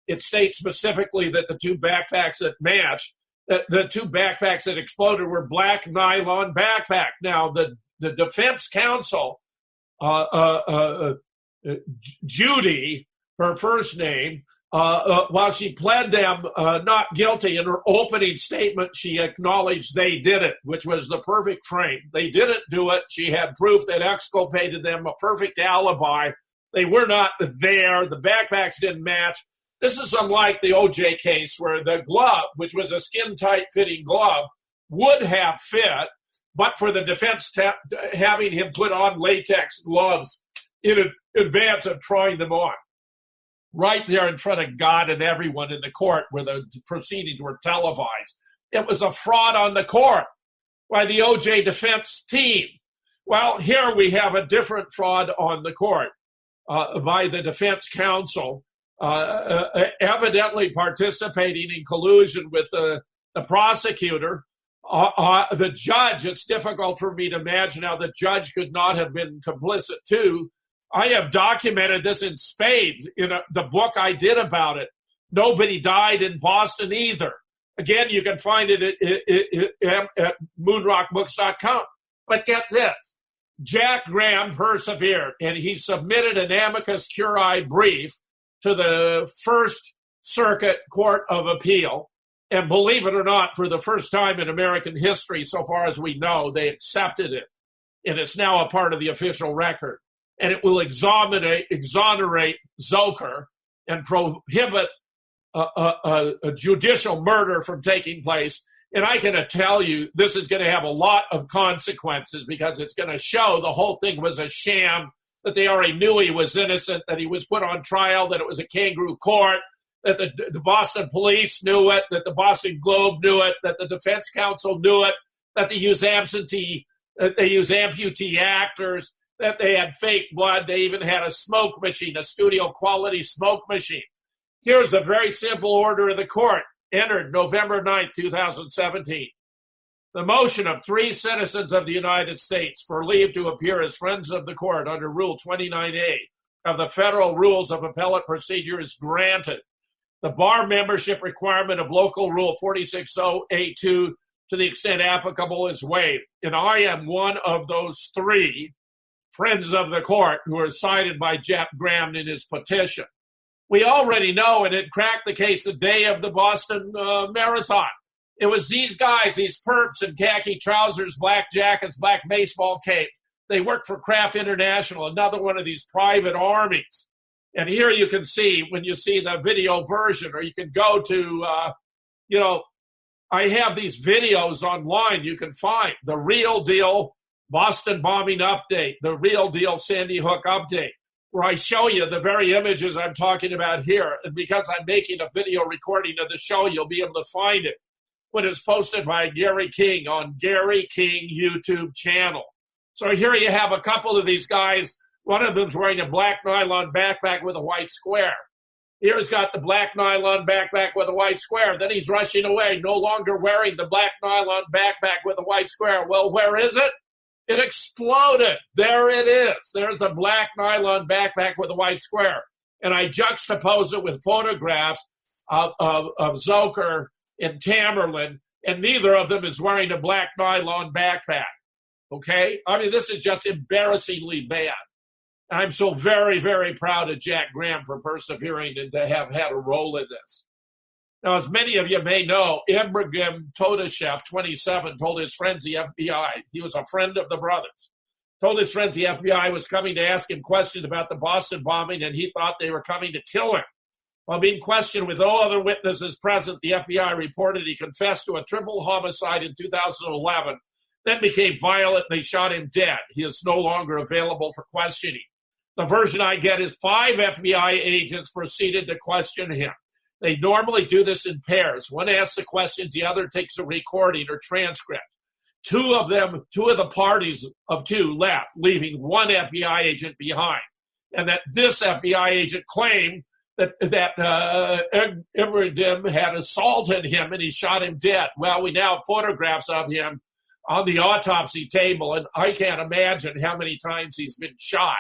it states specifically that the two backpacks that match, the two backpacks that exploded were black nylon backpack. Now, the defense counsel, Judy, her first name, while she pled them not guilty, in her opening statement, she acknowledged they did it, which was the perfect frame. They didn't do it. She had proof that exculpated them, a perfect alibi. They were not there. The backpacks didn't match. This is unlike the OJ case where the glove, which was a skin-tight fitting glove, would have fit, but for the defense having him put on latex gloves in advance of trying them on. Right there in front of God and everyone in the court where the proceedings were televised. It was a fraud on the court by the OJ defense team. Well, here we have a different fraud on the court by the defense counsel, evidently participating in collusion with the prosecutor. The judge, it's difficult for me to imagine how the judge could not have been complicit too. I have documented this in spades in the book I did about it. Nobody died in Boston either. Again, you can find it at moonrockbooks.com. But get this. Jack Graham persevered, and he submitted an amicus curiae brief to the First Circuit Court of Appeal. And believe it or not, for the first time in American history, so far as we know, they accepted it. And it's now a part of the official record. And it will exonerate Zoker and prohibit a judicial murder from taking place. And I can tell you this is going to have a lot of consequences because it's going to show the whole thing was a sham, that they already knew he was innocent, that he was put on trial, that it was a kangaroo court, that the Boston police knew it, that the Boston Globe knew it, that the defense counsel knew it, that they use amputee actors, that they had fake blood. They even had a smoke machine, a studio quality smoke machine. Here's a very simple order of the court, entered November 9th, 2017. The motion of 3 citizens of the United States for leave to appear as friends of the court under Rule 29A of the Federal Rules of Appellate Procedure is granted. The bar membership requirement of Local Rule 460A2 to the extent applicable is waived. And I am one of those 3 friends of the court who are cited by Jack Graham in his petition. We already know, and it cracked the case the day of the Boston Marathon, It was these guys, these perps in khaki trousers, black jackets, black baseball capes. They worked for Kraft International, another one of these private armies. And here you can see, when you see the video version, or you can go to, I have these videos online you can find. The Real Deal Boston Bombing Update, the Real Deal Sandy Hook Update, where I show you the very images I'm talking about here. And because I'm making a video recording of the show, you'll be able to find it when it's posted by Gary King on Gary King YouTube channel. So here you have a couple of these guys. One of them's wearing a black nylon backpack with a white square. Here's got the black nylon backpack with a white square. Then he's rushing away, no longer wearing the black nylon backpack with a white square. Well, where is it? It exploded. There it is. There's a black nylon backpack with a white square. And I juxtapose it with photographs of Zoker and Tamerlan, and neither of them is wearing a black nylon backpack. Okay? I mean, this is just embarrassingly bad. I'm so very, very proud of Jack Graham for persevering and to have had a role in this. Now, as many of you may know, Ibrahim Todashev, 27, told his friends the FBI, he was a friend of the brothers, told his friends the FBI was coming to ask him questions about the Boston bombing, and he thought they were coming to kill him. While being questioned with no other witnesses present, the FBI reported he confessed to a triple homicide in 2011, then became violent and they shot him dead. He is no longer available for questioning. The version I get is 5 FBI agents proceeded to question him. They normally do this in pairs. One asks the questions, the other takes a recording or transcript. Two of the parties of 2 left, leaving one FBI agent behind. And that this FBI agent claimed that Ibrahim had assaulted him and he shot him dead. Well, we now have photographs of him on the autopsy table, and I can't imagine how many times he's been shot.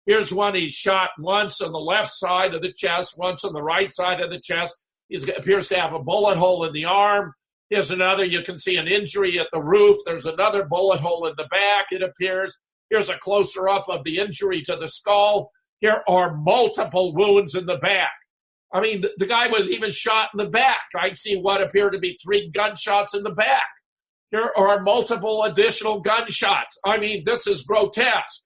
Here's one he's shot once on the left side of the chest, once on the right side of the chest. He appears to have a bullet hole in the arm. Here's another. You can see an injury at the roof. There's another bullet hole in the back, it appears. Here's a closer up of the injury to the skull. Here are multiple wounds in the back. I mean, the guy was even shot in the back. I see what appear to be 3 gunshots in the back. Here are multiple additional gunshots. I mean, this is grotesque.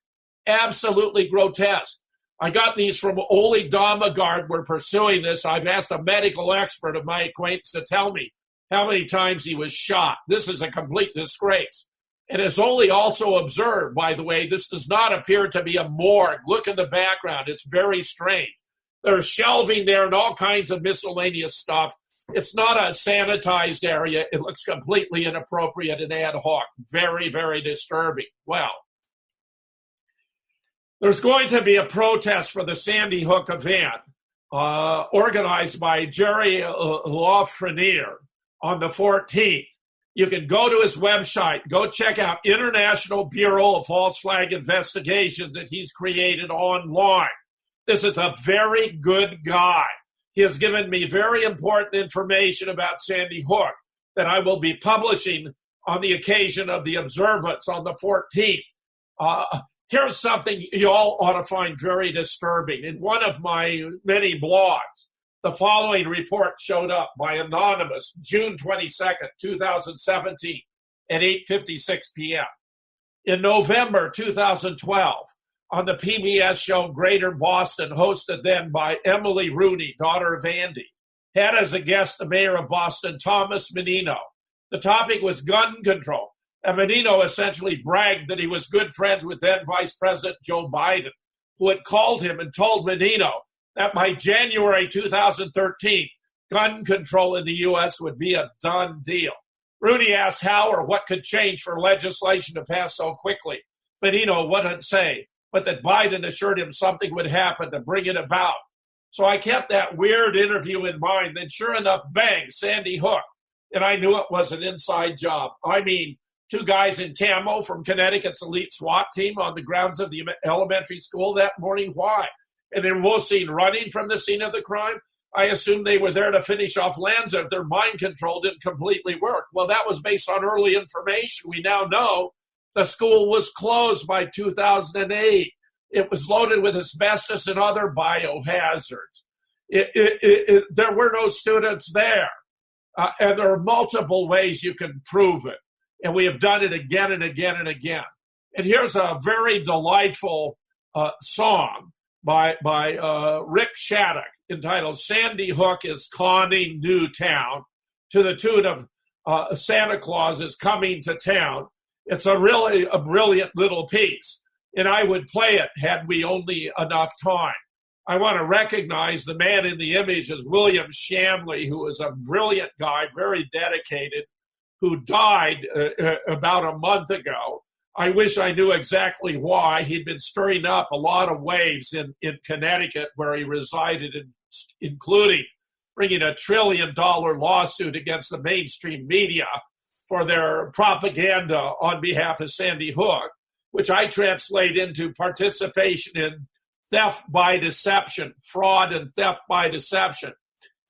Absolutely grotesque. I got these from Oli Damagard. We're pursuing this. I've asked a medical expert of my acquaintance to tell me how many times he was shot. This is a complete disgrace. And as Oli also observed, by the way, this does not appear to be a morgue. Look in the background. It's very strange. There's shelving there and all kinds of miscellaneous stuff. It's not a sanitized area. It looks completely inappropriate and ad hoc. Very, very disturbing. Well, there's going to be a protest for the Sandy Hook event organized by Jerry Lafreniere on the 14th. You can go to his website, go check out International Bureau of False Flag Investigations that he's created online. This is a very good guy. He has given me very important information about Sandy Hook that I will be publishing on the occasion of the observance on the 14th. Here's something you all ought to find very disturbing. In one of my many blogs, the following report showed up by Anonymous, June 22nd, 2017, at 8:56 p.m. In November 2012, on the PBS show Greater Boston, hosted then by Emily Rooney, daughter of Andy, had as a guest the mayor of Boston, Thomas Menino. The topic was gun control. And Menino essentially bragged that he was good friends with then Vice President Joe Biden, who had called him and told Menino that by January 2013, gun control in the U.S. would be a done deal. Rooney asked how or what could change for legislation to pass so quickly. Menino wouldn't say, but that Biden assured him something would happen to bring it about. So I kept that weird interview in mind. Then sure enough, bang, Sandy Hook. And I knew it was an inside job. I mean, 2 guys in camo from Connecticut's elite SWAT team on the grounds of the elementary school that morning. Why? And then we'll see running from the scene of the crime. I assumed they were there to finish off Lanza if their mind control didn't completely work. Well, that was based on early information. We now know the school was closed by 2008. It was loaded with asbestos and other biohazards. There were no students there. And there are multiple ways you can prove it. And we have done it again and again and again. And here's a very delightful song by Rick Shattuck entitled Sandy Hook is Conning Newtown, to the tune of Santa Claus is Coming to Town. It's a brilliant little piece. And I would play it had we only enough time. I want to recognize the man in the image is William Shanley, who is a brilliant guy, very dedicated, who died about a month ago. I wish I knew exactly why. He'd been stirring up a lot of waves in Connecticut where he resided, including bringing $1 trillion lawsuit against the mainstream media for their propaganda on behalf of Sandy Hook, which I translate into participation in theft by deception, fraud and theft by deception.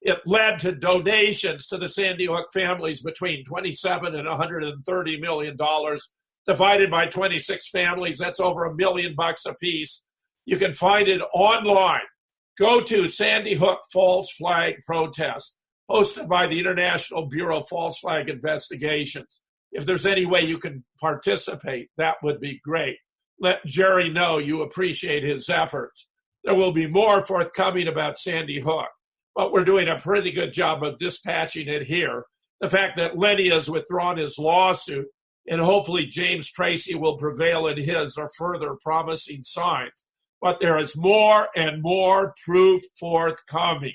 It led to donations to the Sandy Hook families between $27 and $130 million, divided by 26 families. That's over $1 million a piece. You can find it online. Go to Sandy Hook False Flag Protest, hosted by the International Bureau of False Flag Investigations. If there's any way you can participate, that would be great. Let Jerry know you appreciate his efforts. There will be more forthcoming about Sandy Hook, but we're doing a pretty good job of dispatching it here. The fact that Lenny has withdrawn his lawsuit and hopefully James Tracy will prevail in his are further promising signs. But there is more and more proof forthcoming.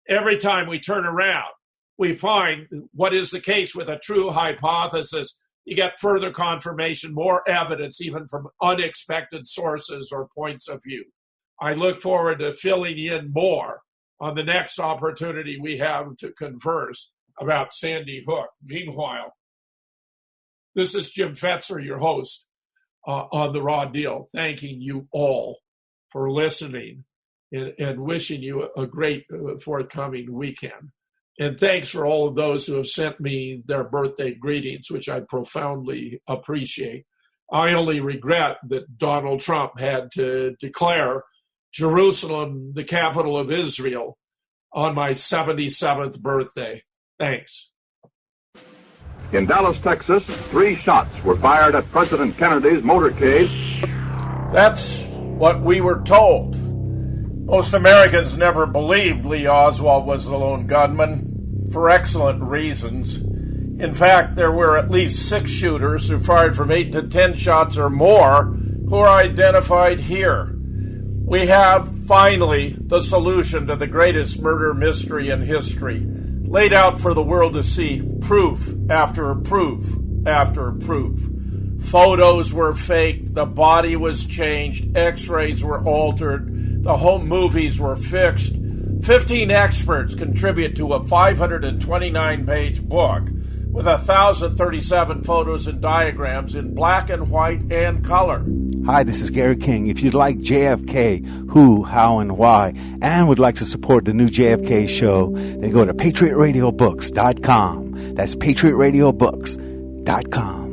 Every time we turn around, we find what is the case with a true hypothesis. You get further confirmation, more evidence, even from unexpected sources or points of view. I look forward to filling in more on the next opportunity we have to converse about Sandy Hook. Meanwhile, this is Jim Fetzer, your host on The Raw Deal, thanking you all for listening and wishing you a great forthcoming weekend. And thanks for all of those who have sent me their birthday greetings, which I profoundly appreciate. I only regret that Donald Trump had to declare Jerusalem the capital of Israel on my 77th birthday. Thanks. In Dallas, Texas, 3 shots were fired at President Kennedy's motorcade. That's what we were told. Most Americans never believed Lee Oswald was the lone gunman, for excellent reasons. In fact, there were at least 6 shooters who fired from 8 to 10 shots or more who are identified here. We have, finally, the solution to the greatest murder mystery in history, laid out for the world to see, proof after proof after proof. Photos were faked, the body was changed, x-rays were altered, the home movies were fixed. 15 experts contribute to a 529-page book with 1,037 photos and diagrams in black and white and color. Hi, this is Gary King. If you'd like JFK, who, how, and why, and would like to support the new JFK show, then go to patriotradiobooks.com. That's patriotradiobooks.com.